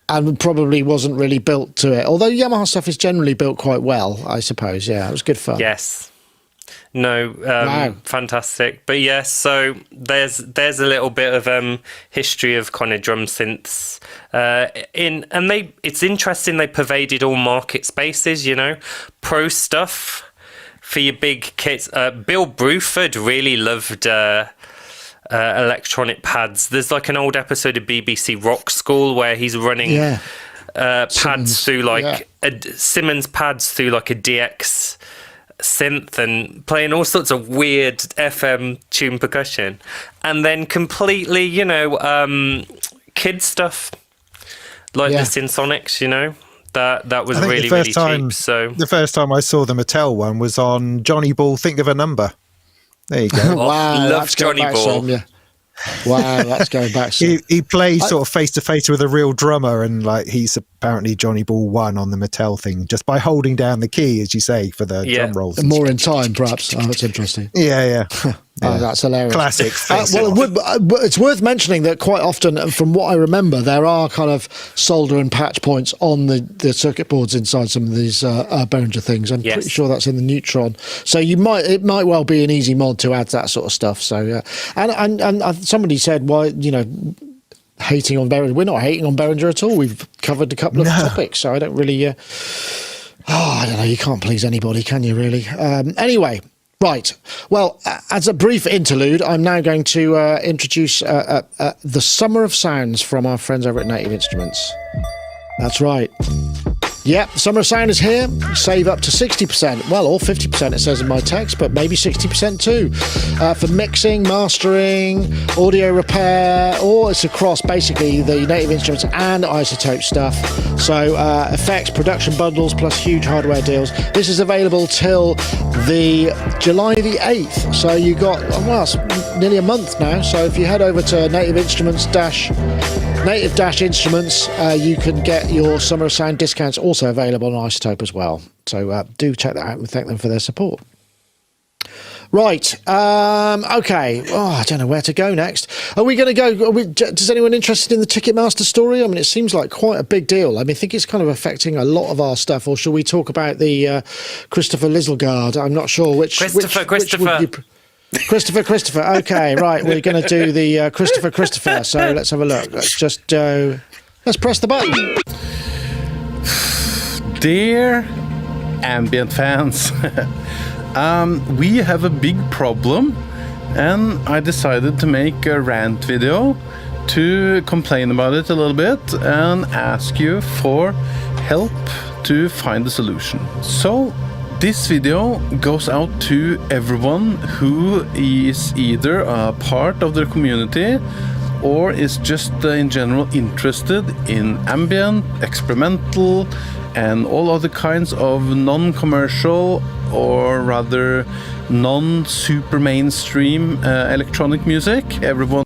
And probably wasn't really built to it. Although Yamaha stuff is generally built quite well, I suppose. Yeah, it was good fun. Yes. No, wow. Fantastic. But yes, so there's a little bit of history of kind of drum synths. It's interesting, they pervaded all market spaces, pro stuff for your big kits. Bill Bruford really loved electronic pads. There's like an old episode of BBC Rock School where he's running pads through Simmons pads through like a DX synth and playing all sorts of weird FM tune percussion, and then completely kid stuff like the Synsonics, that was really cheap. So the first time I saw the Mattel one was on Johnny Ball, Think of a Number. There you go. Wow, love Johnny Ball. Wow, that's going back. He plays sort of face to face with a real drummer, and like he's apparently Johnny Ball 1 on the Mattel thing just by holding down the key, as you say, for the drum rolls. More in time, perhaps. Oh, that's interesting. Yeah. Oh, that's hilarious. Classic. It's worth mentioning that quite often, from what I remember, there are kind of solder and patch points on the circuit boards inside some of these Behringer things. I'm pretty sure that's in the Neutron. So it might well be an easy mod to add that sort of stuff. So and somebody said, why, hating on Behringer. We're not hating on Behringer at all. We've covered a couple of topics, so I don't really. I don't know. You can't please anybody, can you? Really? Anyway. Right. Well, as a brief interlude, I'm now going to introduce the Summer of Sounds from our friends over at Native Instruments. That's right. Yep, Summer of Sound is here. Save up to 60%. Well, or 50% it says in my text, but maybe 60% too. For mixing, mastering, audio repair, or it's across basically the Native Instruments and iZotope stuff. So effects, production bundles, plus huge hardware deals. This is available till the July the 8th. So you got, it's nearly a month now. So if you head over to Native Instruments, you can get your Summer of Sound discounts also available on iZotope as well. So do check that out and thank them for their support. Right. Okay. I don't know where to go next. Are we going to go? Is anyone interested in the Ticketmaster story? I mean, it seems like quite a big deal. I think it's kind of affecting a lot of our stuff. Or shall we talk about the Kristoffer Lislegaard? I'm not sure which. Kristoffer. Okay, right. We're going to do the Kristoffer. So let's have a look. Let's press the button. Dear ambient fans, we have a big problem, and I decided to make a rant video to complain about it a little bit and ask you for help to find a solution. So this video goes out to everyone who is either a part of the community or is just in general interested in ambient, experimental, and all other kinds of non-commercial or rather non-super mainstream electronic music. Everyone.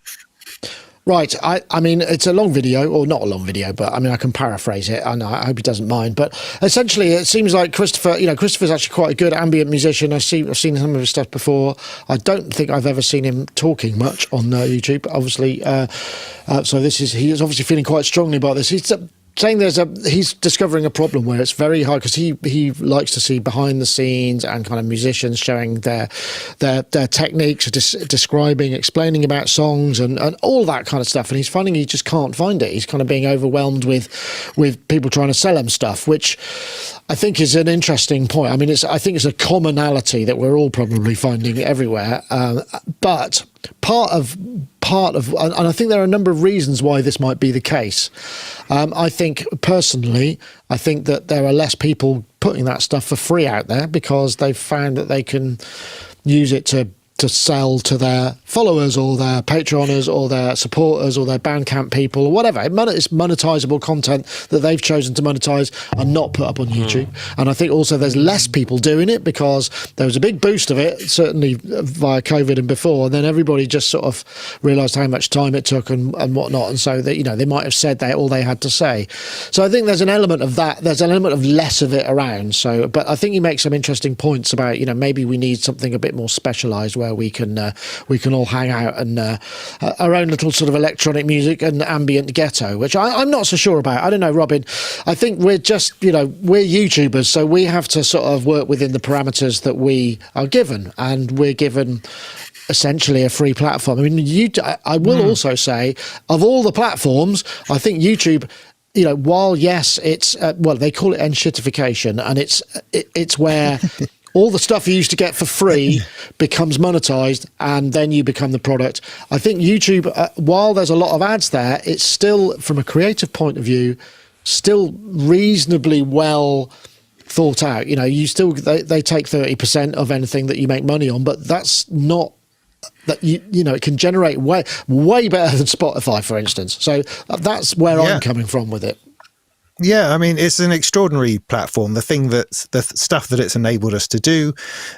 Right. I mean, it's a long video, or not a long video, but I mean, I can paraphrase it, and I hope he doesn't mind. But essentially, it seems like Kristoffer's actually quite a good ambient musician. I've seen some of his stuff before. I don't think I've ever seen him talking much on YouTube, obviously. So he is obviously feeling quite strongly about this. He's saying he's discovering a problem where it's very hard, because he likes to see behind the scenes and kind of musicians showing their techniques, describing, explaining about songs and all that kind of stuff, and he's finding he just can't find it. He's kind of being overwhelmed with people trying to sell him stuff, which I think is an interesting point. I mean, I think it's a commonality that we're all probably finding everywhere, but part of, and I think there are a number of reasons why this might be the case. I think personally, that there are less people putting that stuff for free out there because they've found that they can use it to sell to their followers or their Patreoners or their supporters or their Bandcamp people or whatever. It's monetizable content that they've chosen to monetize and not put up on YouTube. And I think also there's less people doing it because there was a big boost of it, certainly via COVID and before, and then everybody just sort of realized how much time it took and whatnot. And so that, they might have said all they had to say. So I think there's an element of that. There's an element of less of it around. So, but I think you make some interesting points about, maybe we need something a bit more specialized where we can all hang out and our own little sort of electronic music and ambient ghetto, which I'm not so sure about. I don't know, Robin. I think we're just, we're YouTubers, so we have to sort of work within the parameters that we are given, and we're given essentially a free platform. I mean, I will also say, of all the platforms, I think YouTube, while yes, it's they call it enshittification, and it's where all the stuff you used to get for free becomes monetized, and then you become the product. I think YouTube, while there's a lot of ads there, it's still, from a creative point of view, still reasonably well thought out. They take 30% of anything that you make money on, but that's not that it can generate way better than Spotify, for instance. So that's where I'm coming from with it. Yeah, I mean, it's an extraordinary platform. The stuff that it's enabled us to do,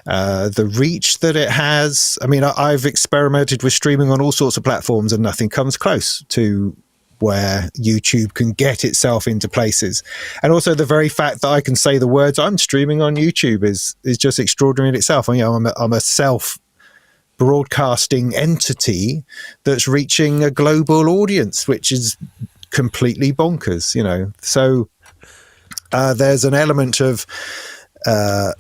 the reach that it has. I mean, I've experimented with streaming on all sorts of platforms, and nothing comes close to where YouTube can get itself into places. And also the very fact that I can say the words I'm streaming on YouTube is just extraordinary in itself. I'm a self-broadcasting entity that's reaching a global audience, which is completely bonkers, so there's an element of that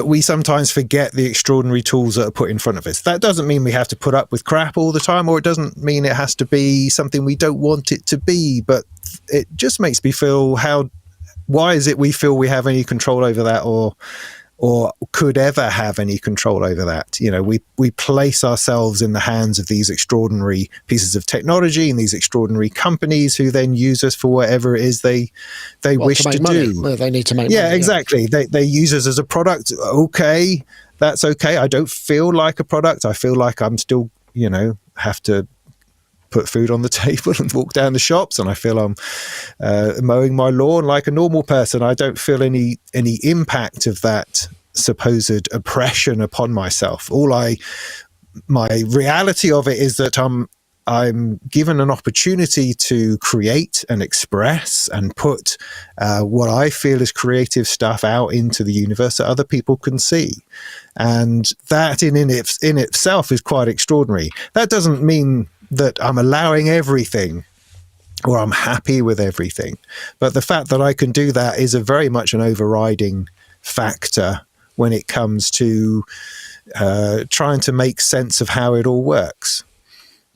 we sometimes forget the extraordinary tools that are put in front of us. That doesn't mean we have to put up with crap all the time, or it doesn't mean it has to be something we don't want it to be, but it just makes me feel why is it we feel we have any control over that, or could ever have any control over that. We place ourselves in the hands of these extraordinary pieces of technology and these extraordinary companies who then use us for whatever it is they wish to do. Well, they need to make money. Yeah, exactly. They use us as a product. Okay, that's okay. I don't feel like a product. I feel like I'm still, have to put food on the table and walk down the shops, and I feel I'm mowing my lawn like a normal person. I don't feel any impact of that supposed oppression upon myself. My reality of it is that I'm given an opportunity to create and express and put what I feel is creative stuff out into the universe that other people can see. And that in itself is quite extraordinary. That doesn't mean that I'm allowing everything or I'm happy with everything. But the fact that I can do that is very much an overriding factor when it comes to trying to make sense of how it all works.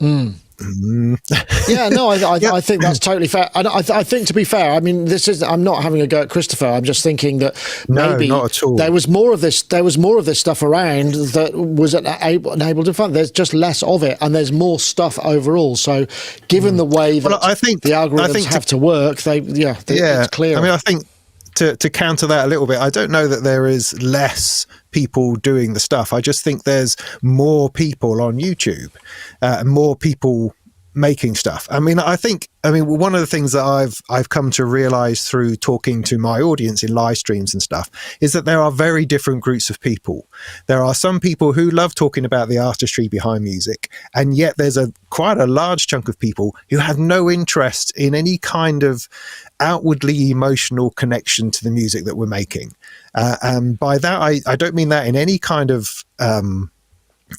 Yeah, no, I think that's totally fair. And I think, to be fair, I mean, I'm not having a go at Kristoffer. I'm just thinking that maybe not at all. there was more of this stuff around that was enabled to fund. There's just less of it, and there's more stuff overall. So, given the way that I think the algorithms have to work, it's clear. I mean, I think to counter that a little bit, I don't know that there is less people doing the stuff. I just think there's more people on YouTube, more people making stuff. I mean, one of the things that I've come to realize through talking to my audience in live streams and stuff is that there are very different groups of people. There are some people who love talking about the artistry behind music, and yet there's quite a large chunk of people who have no interest in any kind of outwardly emotional connection to the music that we're making. And by that, I don't mean that in any kind of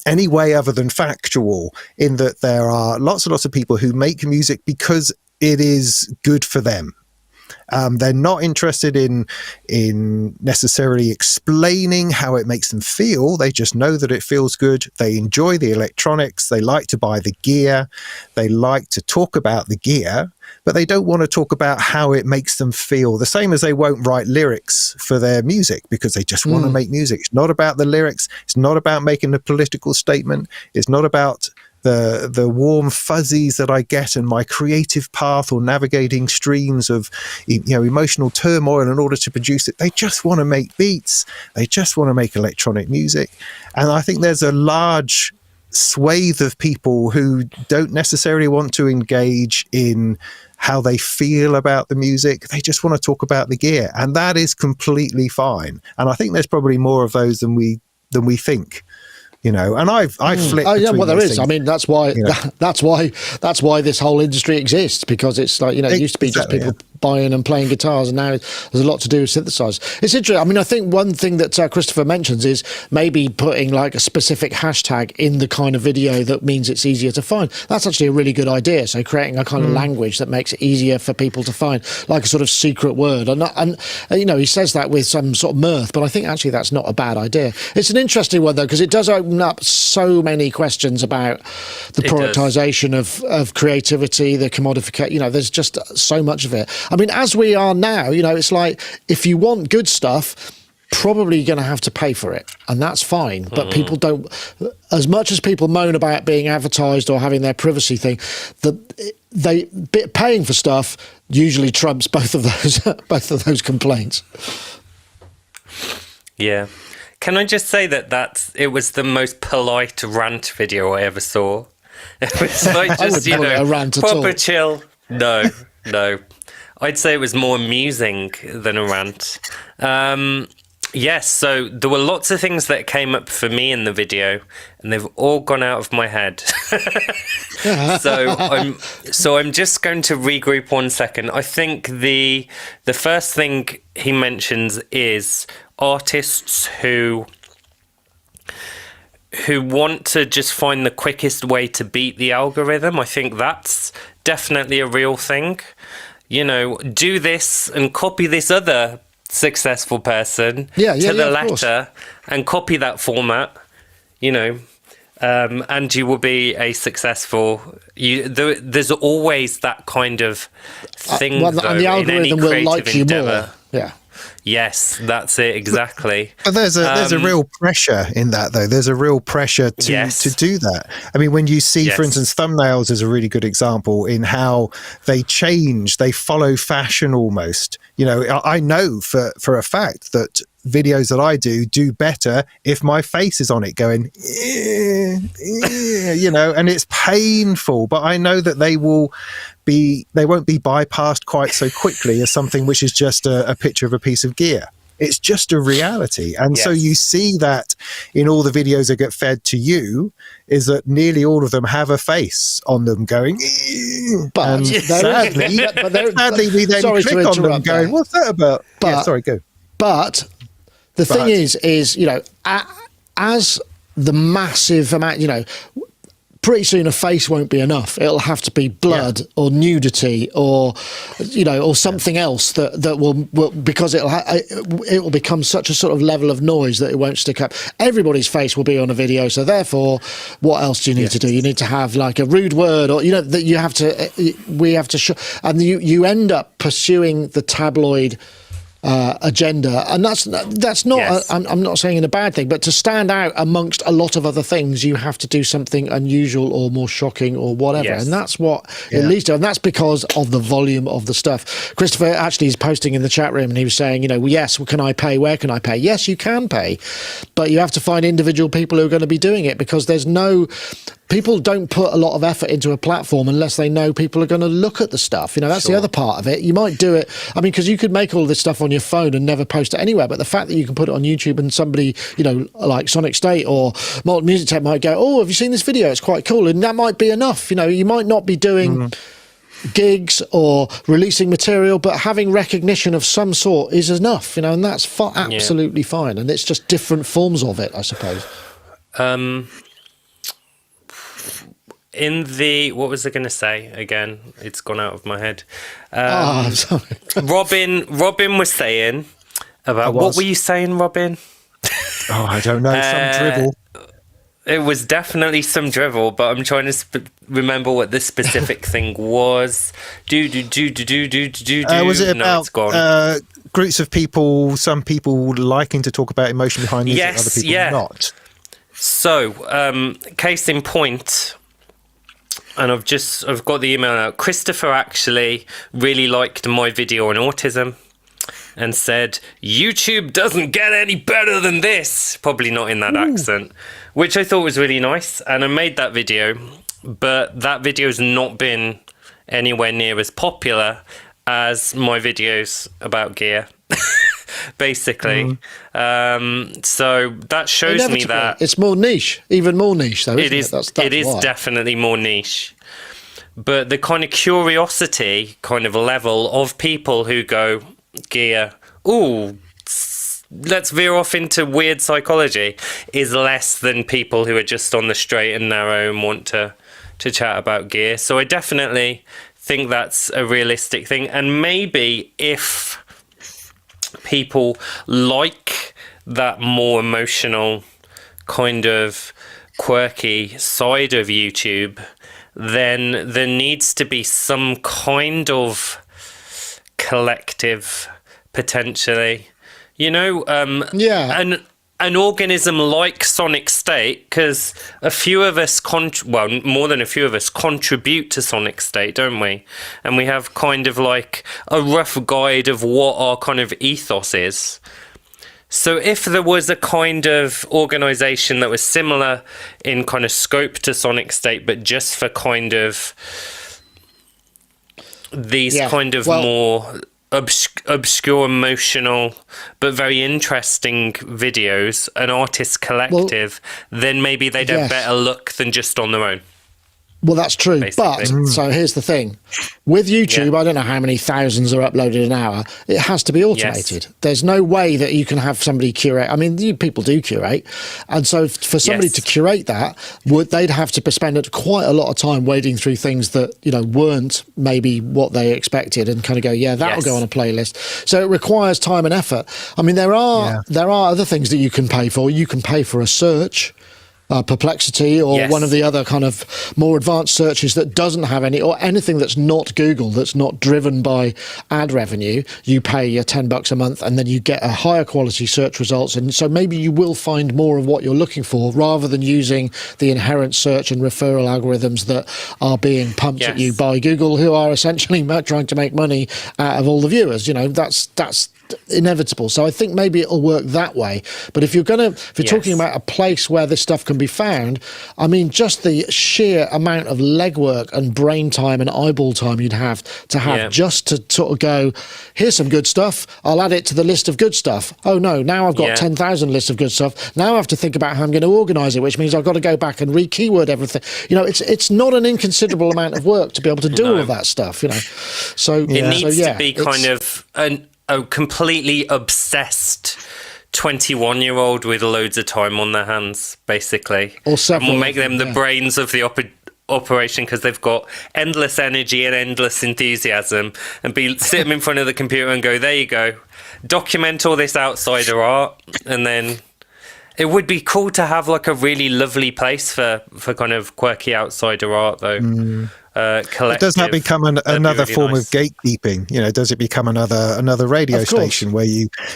any way other than factual, in that there are lots and lots of people who make music because it is good for them. They're not interested in necessarily explaining how it makes them feel. They just know that it feels good. They enjoy the electronics. They like to buy the gear. They like to talk about the gear, but they don't want to talk about how it makes them feel. The same as they won't write lyrics for their music because they just want to make music. It's not about the lyrics. It's not about making a political statement. It's not about the warm fuzzies that I get in my creative path or navigating streams of emotional turmoil in order to produce it. They just want to make beats. They just want to make electronic music. And I think there's a large swathe of people who don't necessarily want to engage in how they feel about the music. They just want to talk about the gear, and that is completely fine. And I think there's probably more of those than we think. And I flip. Oh yeah, well there is. Things. I mean, that's why that's why this whole industry exists, because it's like, it used to be just people buying and playing guitars, and now there's a lot to do with synthesizers. It's interesting. I mean, I think one thing that Kristoffer mentions is maybe putting like a specific hashtag in the kind of video that means it's easier to find. That's actually a really good idea. So creating a kind of language that makes it easier for people to find, like a sort of secret word. And he says that with some sort of mirth, but I think actually that's not a bad idea. It's an interesting one though, because it does open up so many questions about the productization of creativity, the commodification. There's just so much of it. I mean, as we are now, it's like, if you want good stuff, probably going to have to pay for it, and that's fine. But people don't, as much as people moan about being advertised or having their privacy thing, paying for stuff usually trumps both of those complaints. Yeah. Can I just say that it was the most polite rant video I ever saw? It was like just, a rant proper chill. No. I'd say it was more amusing than a rant. Yes, so there were lots of things that came up for me in the video, and they've all gone out of my head. So I'm just going to regroup 1 second. I think the first thing he mentions is artists who want to just find the quickest way to beat the algorithm. I think that's definitely a real thing. Do this and copy this other successful person to the letter and copy that format, and you will be a successful. There's always that kind of thing, though, and the algorithm will like you more. Yeah. Yes, that's it, exactly. But there's a real pressure in that, though. There's a real pressure to do that. I mean, when you see, for instance, thumbnails is a really good example in how they change, they follow fashion almost. I know for a fact that videos that I do better if my face is on it going, and it's painful, but I know that they won't be bypassed quite so quickly as something which is just a picture of a piece of gear. It's just a reality. And so you see that in all the videos that get fed to you, is that nearly all of them have a face on them going, but sadly we then click on them going, what's that about? Go. But the thing is, as the massive amount, pretty soon a face won't be enough. It'll have to be blood or nudity or something else that will because it will become such a sort of level of noise that it won't stick up. Everybody's face will be on a video, so therefore, what else do you need to do? You need to have like a rude word, or that you have to. We have to, and you end up pursuing the tabloid agenda, and that's not. Yes. I'm not saying in a bad thing, but to stand out amongst a lot of other things, you have to do something unusual or more shocking or whatever, and that's what it leads to, and that's because of the volume of the stuff. Kristoffer actually is posting in the chat room, and he was saying, yes, can I pay? Where can I pay? Yes, you can pay, but you have to find individual people who are going to be doing it, because people don't put a lot of effort into a platform unless they know people are going to look at the stuff. That's the other part of it. You might do it, because you could make all this stuff on your phone and never post it anywhere, but the fact that you can put it on YouTube and somebody, like Sonicstate or Molten Music Tech might go, oh, have you seen this video? It's quite cool. And that might be enough. You might not be doing gigs or releasing material, but having recognition of some sort is enough, and that's absolutely fine. And it's just different forms of it, I suppose. What was I going to say again? It's gone out of my head. I'm sorry. Robin was saying about, what were you saying, Robin? I don't know. Some drivel. It was definitely some drivel, but I'm trying to remember what the specific thing was. Was it about groups of people? Some people liking to talk about emotion behind music, other people not. So, case in point. And I've got the email out. Kristoffer actually really liked my video on autism and said, YouTube doesn't get any better than this. Probably not in that accent, which I thought was really nice. And I made that video, but that video has not been anywhere near as popular as my videos about gear. Basically. So that shows me that it's more niche, even more niche though, isn't it? It is definitely more niche. But the kind of curiosity kind of level of people who go, gear, let's veer off into weird psychology, is less than people who are just on the straight and narrow and want to chat about gear. So I definitely think that's a realistic thing. And maybe if people like that more emotional, kind of quirky side of YouTube, then there needs to be some kind of collective, potentially, an organism like Sonicstate, because a few of us, more than a few of us, contribute to Sonicstate, don't we? And we have kind of like a rough guide of what our kind of ethos is. So if there was a kind of organisation that was similar in kind of scope to Sonicstate, but just for kind of these more obscure, emotional, but very interesting videos, an artist collective, then maybe they'd have better luck than just on their own. Well, that's true. Basically. But so here's the thing. With YouTube, I don't know how many thousands are uploaded an hour. It has to be automated. Yes. There's no way that you can have somebody curate. I mean, people do curate. And so for somebody to curate that, they'd have to spend quite a lot of time wading through things that, weren't maybe what they expected, and kind of go, that'll go on a playlist. So it requires time and effort. I mean, there are other things that you can pay for. You can pay for a search. Perplexity or one of the other kind of more advanced searches that doesn't have any, or anything that's not Google, that's not driven by ad revenue. You pay your $10 a month and then you get a higher quality search results, and so maybe you will find more of what you're looking for, rather than using the inherent search and referral algorithms that are being pumped at you by Google, who are essentially trying to make money out of all the viewers. That's inevitable. So I think maybe it'll work that way. But if you're talking about a place where this stuff can be found, I mean, just the sheer amount of legwork and brain time and eyeball time you'd have just to sort of go, here's some good stuff, I'll add it to the list of good stuff. Oh no, now I've got 10,000 lists of good stuff. Now I have to think about how I'm going to organise it, which means I've got to go back and re-keyword everything. It's not an inconsiderable amount of work to be able to do all of that stuff. So it needs to be kind of a completely obsessed 21-year-old with loads of time on their hands, basically. And we'll make them the brains of the operation, because they've got endless energy and endless enthusiasm, and sit them in front of the computer and go, there you go, document all this outsider art. And then it would be cool to have like a really lovely place for kind of quirky outsider art, though. collective. Does that become another form of gatekeeping? Does it become another radio station where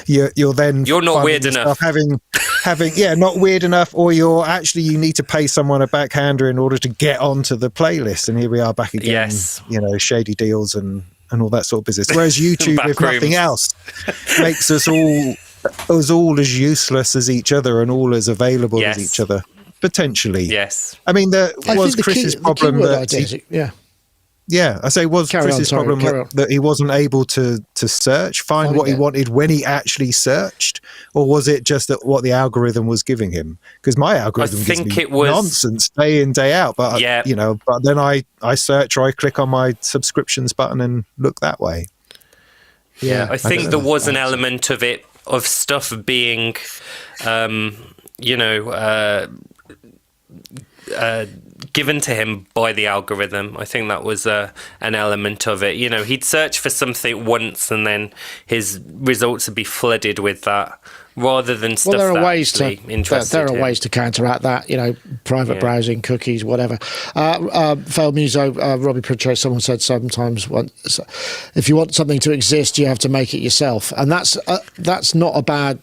you're then you're not weird enough, having not weird enough, or you need to pay someone a backhander in order to get onto the playlist, and here we are back again. Yes, shady deals and all that sort of business. Whereas YouTube, if nothing else, makes us all as useless as each other and all as available as each other. Potentially, yes. I mean, was Chris's problem that I say was Chris's problem that he wasn't able to find what he wanted when he actually searched, or was it just that what the algorithm was giving him? Because my algorithm gives me nonsense day in day out, but but then I search or I click on my subscriptions button and look that way. Yeah, I think there was an element of it, of stuff being, given to him by the algorithm. I think that was an element of it. He'd search for something once and then his results would be flooded with that, rather than stuff there are that ways actually interested there are him. ways to counteract that, private browsing, cookies, whatever. Failed Muso, Robbie Pritchard, someone said sometimes if you want something to exist, you have to make it yourself, and that's not a bad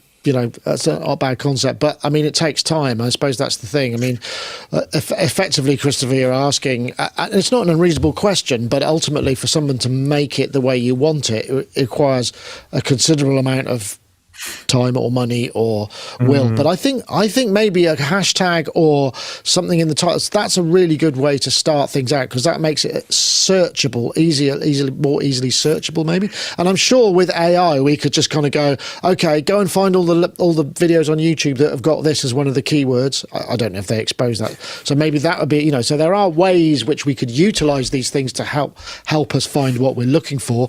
that's not a bad concept, but I mean, it takes time. I suppose that's the thing. I mean, effectively, Kristoffer, you're asking, and it's not an unreasonable question, but ultimately for someone to make it the way you want it, it requires a considerable amount of time or money or will. But I think maybe a hashtag or something in the titles, that's a really good way to start things out, because that makes it searchable, more easily searchable maybe. And I'm sure with AI we could just kind of go, okay, go and find all the videos on YouTube that have got this as one of the keywords. I don't know if they expose that, so maybe that would be, so there are ways which we could utilize these things to help us find what we're looking for,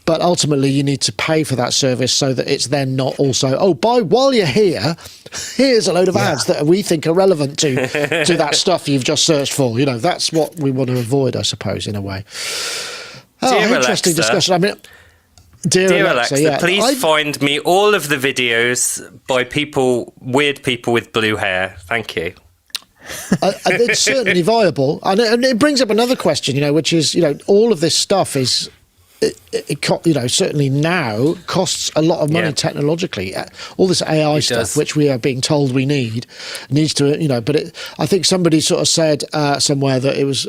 but ultimately you need to pay for that service so that it's then not also, while you're here, here's a load of ads that we think are relevant to that stuff you've just searched for. That's what we want to avoid, I suppose, in a way. Interesting discussion. I mean, dear Alexa, please find me all of the videos by weird people with blue hair. Thank you. It's certainly viable, and it brings up another question, which is, all of this stuff is. It certainly now costs a lot of money technologically. All this AI stuff, which we are being told we needs to, but I think somebody sort of said somewhere that it was,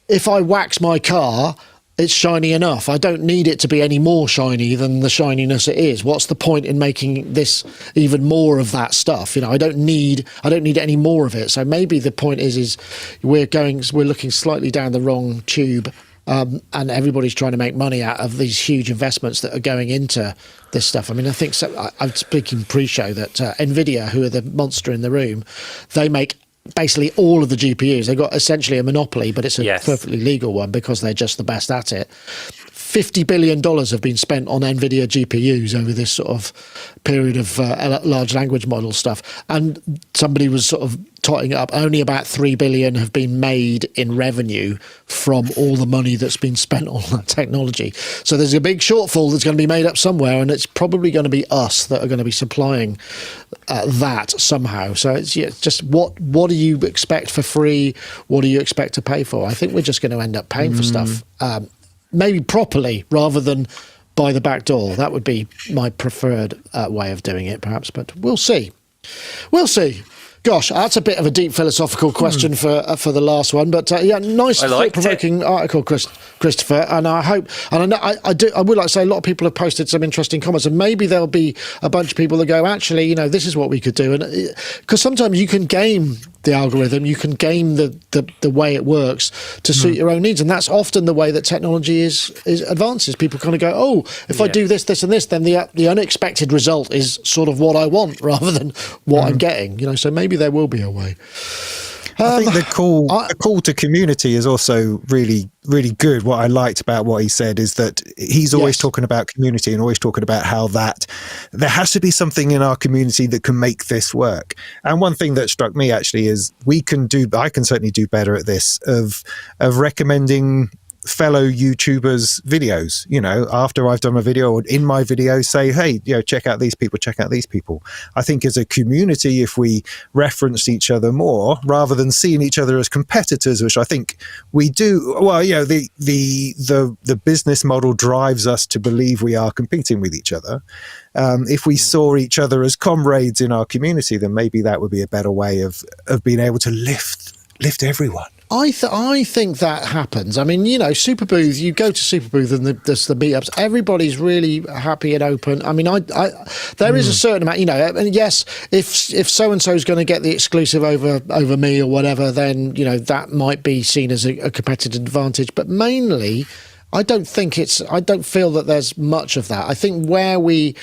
if I wax my car, it's shiny enough. I don't need it to be any more shiny than the shininess it is. What's the point in making this even more of that stuff? I don't need any more of it. So maybe the point is we're looking slightly down the wrong tube. And everybody's trying to make money out of these huge investments that are going into this stuff. I mean, I think I'm speaking pre-show that NVIDIA, who are the monster in the room, they make basically all of the GPUs. They've got essentially a monopoly, but it's a perfectly legal one because they're just the best at it. $50 billion have been spent on NVIDIA GPUs over this sort of period of large language model stuff. And somebody was sort of totting it up. Only about $3 billion have been made in revenue from all the money that's been spent on that technology. So there's a big shortfall that's going to be made up somewhere, and it's probably going to be us that are going to be supplying that somehow. So it's just what do you expect for free? What do you expect to pay for? I think we're just going to end up paying for stuff. Maybe properly rather than by the back door. That would be my preferred way of doing it, perhaps. But we'll see. We'll see. Gosh, that's a bit of a deep philosophical question for the last one, but nice thought-provoking article, Kristoffer. And I hope, and I would like to say, a lot of people have posted some interesting comments, and maybe there'll be a bunch of people that go, actually, this is what we could do, and because sometimes you can game the algorithm, you can game the way it works to suit your own needs, and that's often the way that technology is advances. People kind of go, if I do this, this, and this, then the unexpected result is sort of what I want rather than what I'm getting. So maybe there will be a way. I think the call to community is also really, really good. What I liked about what he said is that he's always talking about community and always talking about how that there has to be something in our community that can make this work. And one thing that struck me actually is I can certainly do better at this of recommending fellow YouTubers' videos. You know, after I've done a video or in my video, say, hey, you know, check out these people, check out these people. I think as a community, if we reference each other more rather than seeing each other as competitors, which I think we do, well, you know, the business model drives us to believe we are competing with each other. If we saw each other as comrades in our community, then maybe that would be a better way of being able to lift everyone. I think that happens. I mean, you know, Superbooth, you go to Superbooth and there's the meetups. Everybody's really happy and open. I mean, there is a certain amount, you know, and yes, if so-and-so is going to get the exclusive over me or whatever, then, you know, that might be seen as a competitive advantage. But mainly, I don't feel that there's much of that. I think where we're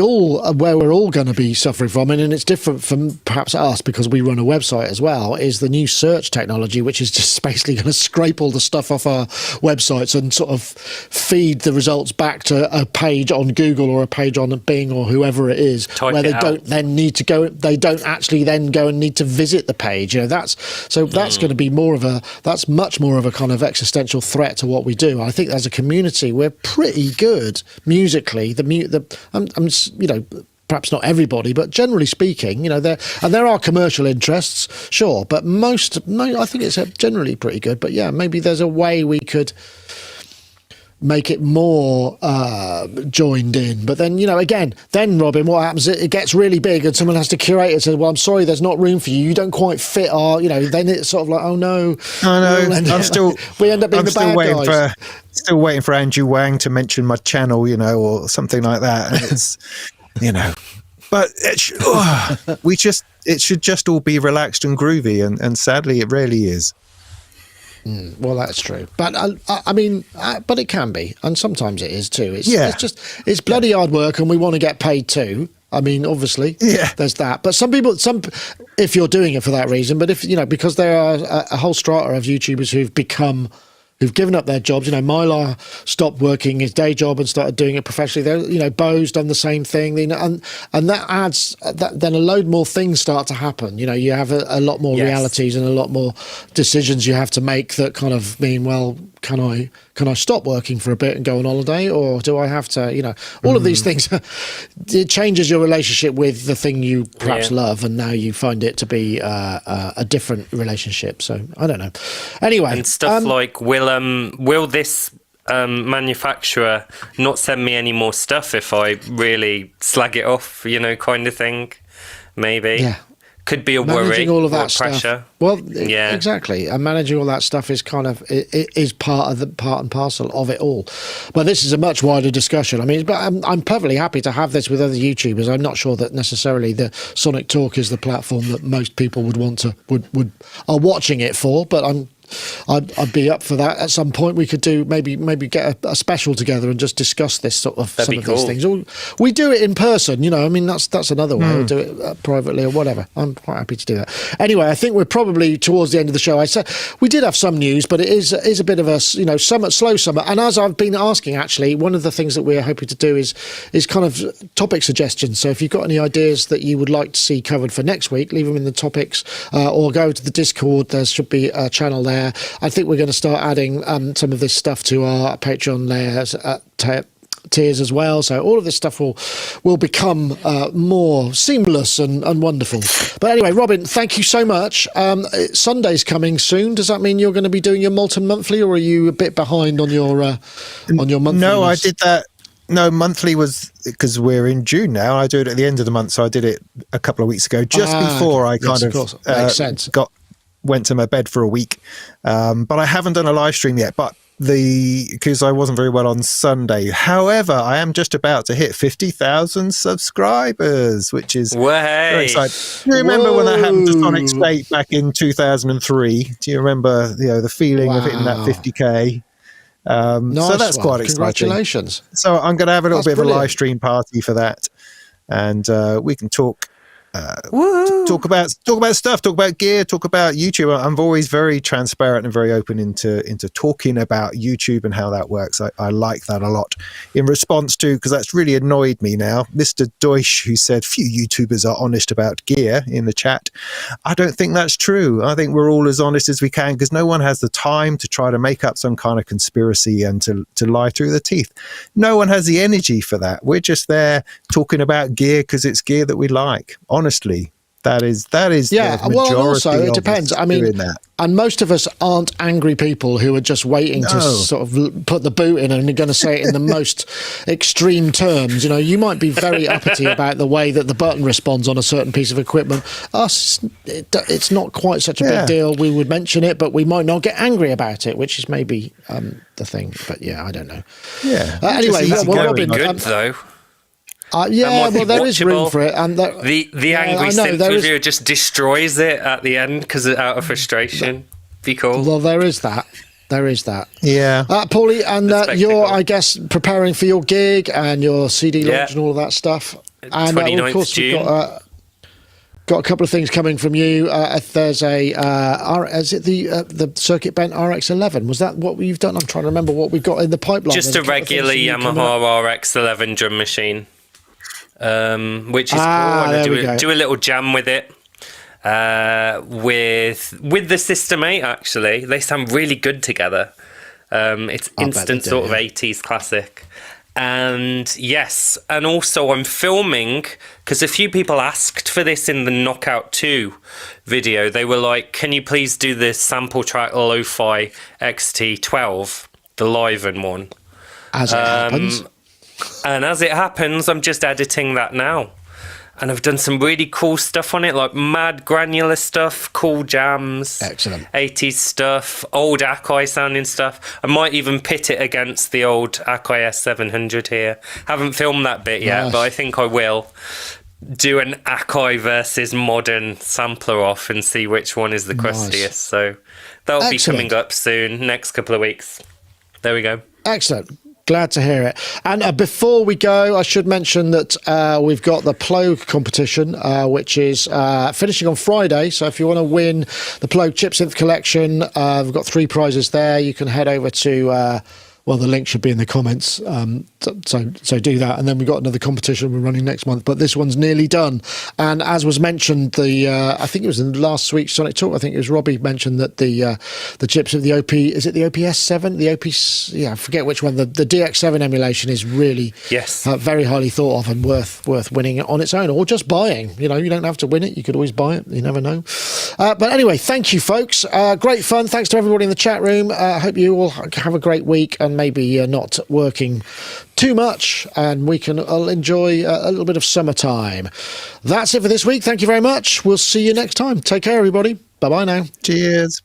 all going to be suffering from, and it's different from perhaps us because we run a website as well, is the new search technology, which is just basically going to scrape all the stuff off our websites and sort of feed the results back to a page on Google or a page on Bing or whoever it is, where they don't then need to go. They don't actually then go and need to visit the page. You know, that's going to be that's much more of a kind of existential threat to what we do. I think as a community, we're pretty good musically. You know, perhaps not everybody, but generally speaking, you know, there are commercial interests, sure, but I think it's generally pretty good. But yeah, maybe there's a way we could make it more joined in. But then, you know, again, then Robin, what happens? It gets really big and someone has to curate it and say, well, I'm sorry, there's not room for you. You don't quite fit our, you know, then it's sort of like, oh no. I know. We end up being the bad guys. Still waiting for Andrew Wang to mention my channel, you know, or something like that. And it's, you know, but it should just all be relaxed and groovy. And sadly, it rarely is. Well, that's true, but I mean, but it can be, and sometimes it is too. It's bloody hard work, and we want to get paid too. I mean, obviously, there's that. But some people, if you're doing it for that reason, but if you know, because there are a whole strata of YouTubers who've given up their jobs. You know, Mylar stopped working his day job and started doing it professionally. You know, Bo's done the same thing. You know, and that adds then a load more things start to happen. You know, you have a lot more realities and a lot more decisions you have to make that kind of mean, well, can I stop working for a bit and go on holiday, or do I have to? You know, all of these things. It changes your relationship with the thing you perhaps love, and now you find it to be a different relationship. So I don't know. Anyway, and stuff like will this manufacturer not send me any more stuff if I really slag it off? You know, kind of thing. Maybe. Yeah. Could be a managing worry all of that or pressure. Stuff. Well, exactly. And managing all that stuff is kind of is part and parcel of it all. But this is a much wider discussion. I mean, but I'm perfectly happy to have this with other YouTubers. I'm not sure that necessarily the Sonic Talk is the platform that most people would want to are watching it for. But I'd be up for that at some point. We could do maybe get a special together and just discuss this sort of these things. Or we do it in person, you know. I mean, that's another way. We'll do it privately or whatever. I'm quite happy to do that. Anyway, I think we're probably towards the end of the show. I said we did have some news, but it is a bit of a slow summer. And as I've been asking, actually, one of the things that we're hoping to do is kind of topic suggestions. So if you've got any ideas that you would like to see covered for next week, leave them in the topics or go to the Discord. There should be a channel there. I think we're going to start adding some of this stuff to our Patreon layers tiers as well. So all of this stuff will become more seamless and wonderful. But anyway, Robin, thank you so much. Sunday's coming soon. Does that mean you're going to be doing your Molten Monthly, or are you a bit behind on your monthly? No, I did that. No, monthly was because we're in June now. I do it at the end of the month, so I did it a couple of weeks ago, just before I kind of makes sense. Went to my bed for a week, but I haven't done a live stream yet. But because I wasn't very well on Sunday. However, I am just about to hit 50,000 subscribers, which is very exciting. Do you remember when that happened to Sonicstate back in 2003? Do you remember the feeling of hitting that 50k? Nice, so that's quite exciting. Congratulations. So I'm going to have a little bit of a live stream party for that, and we can talk talk about stuff, talk about gear, talk about YouTube. I'm always very transparent and very open into talking about YouTube and how that works. I like that a lot. In response to, because that's really annoyed me now, Mr. Deutsch, who said few YouTubers are honest about gear in the chat. I don't think that's true. I think we're all as honest as we can, because no one has the time to try to make up some kind of conspiracy and to lie through the teeth. No one has the energy for that. We're just there talking about gear because it's gear that we like. Honestly, that is yeah. The well, also majority it depends. I mean, and most of us aren't angry people who are just waiting to sort of put the boot in and are going to say it in the most extreme terms. You know, you might be very uppity about the way that the button responds on a certain piece of equipment. Us, it's not quite such a big deal. We would mention it, but we might not get angry about it, which is maybe the thing. But yeah, I don't know. Yeah. Anyway, Robin, good though. Yeah, well, there is room for it, and the angry synth reviewer just destroys it at the end because out of frustration. Be cool. Well, there is that. Yeah. Paulie, and you're, I guess, preparing for your gig and your CD launch and all of that stuff. And of course, June. we've got a couple of things coming from you. There's is it the Circuit Bent RX-11? Was that what you've done? I'm trying to remember what we've got in the pipeline. Just a regular Yamaha RX-11 drum machine. Which is cool. I do a little jam with it. With the System 8, actually. They sound really good together. It's instant sort of 80s classic. And yes, and also I'm filming, because a few people asked for this in the Knockout 2 video. They were like, can you please do this sample track Lo-Fi XT12, the Liven one? As it happens. And as it happens, I'm just editing that now. And I've done some really cool stuff on it, like mad granular stuff, cool jams. Excellent. 80s stuff, old Akai sounding stuff. I might even pit it against the old Akai S700 here. Haven't filmed that bit yet, but I think I will. Do an Akai versus modern sampler off and see which one is the crustiest. So that'll be coming up soon, next couple of weeks. There we go. Excellent. Glad to hear it. And before we go, I should mention that we've got the Plogue competition, which is finishing on Friday. So if you want to win the Plogue Chip Synth collection, we've got 3 prizes there. You can head over to... well, the link should be in the comments, so do that. And then we've got another competition we're running next month, but this one's nearly done. And as was mentioned, I think it was in last week's Sonic Talk, I think it was Robbie mentioned that the chips of the OP, is it the OPS7? The I forget which one. The DX7 emulation is really very highly thought of and worth winning it on its own, or just buying. You know, you don't have to win it. You could always buy it. You never know. But anyway, thank you, folks. Great fun. Thanks to everybody in the chat room. I hope you all have a great week, and maybe not working too much, and we can enjoy a little bit of summertime. That's it for this week. Thank you very much. We'll see you next time. Take care, everybody. Bye-bye now. Cheers.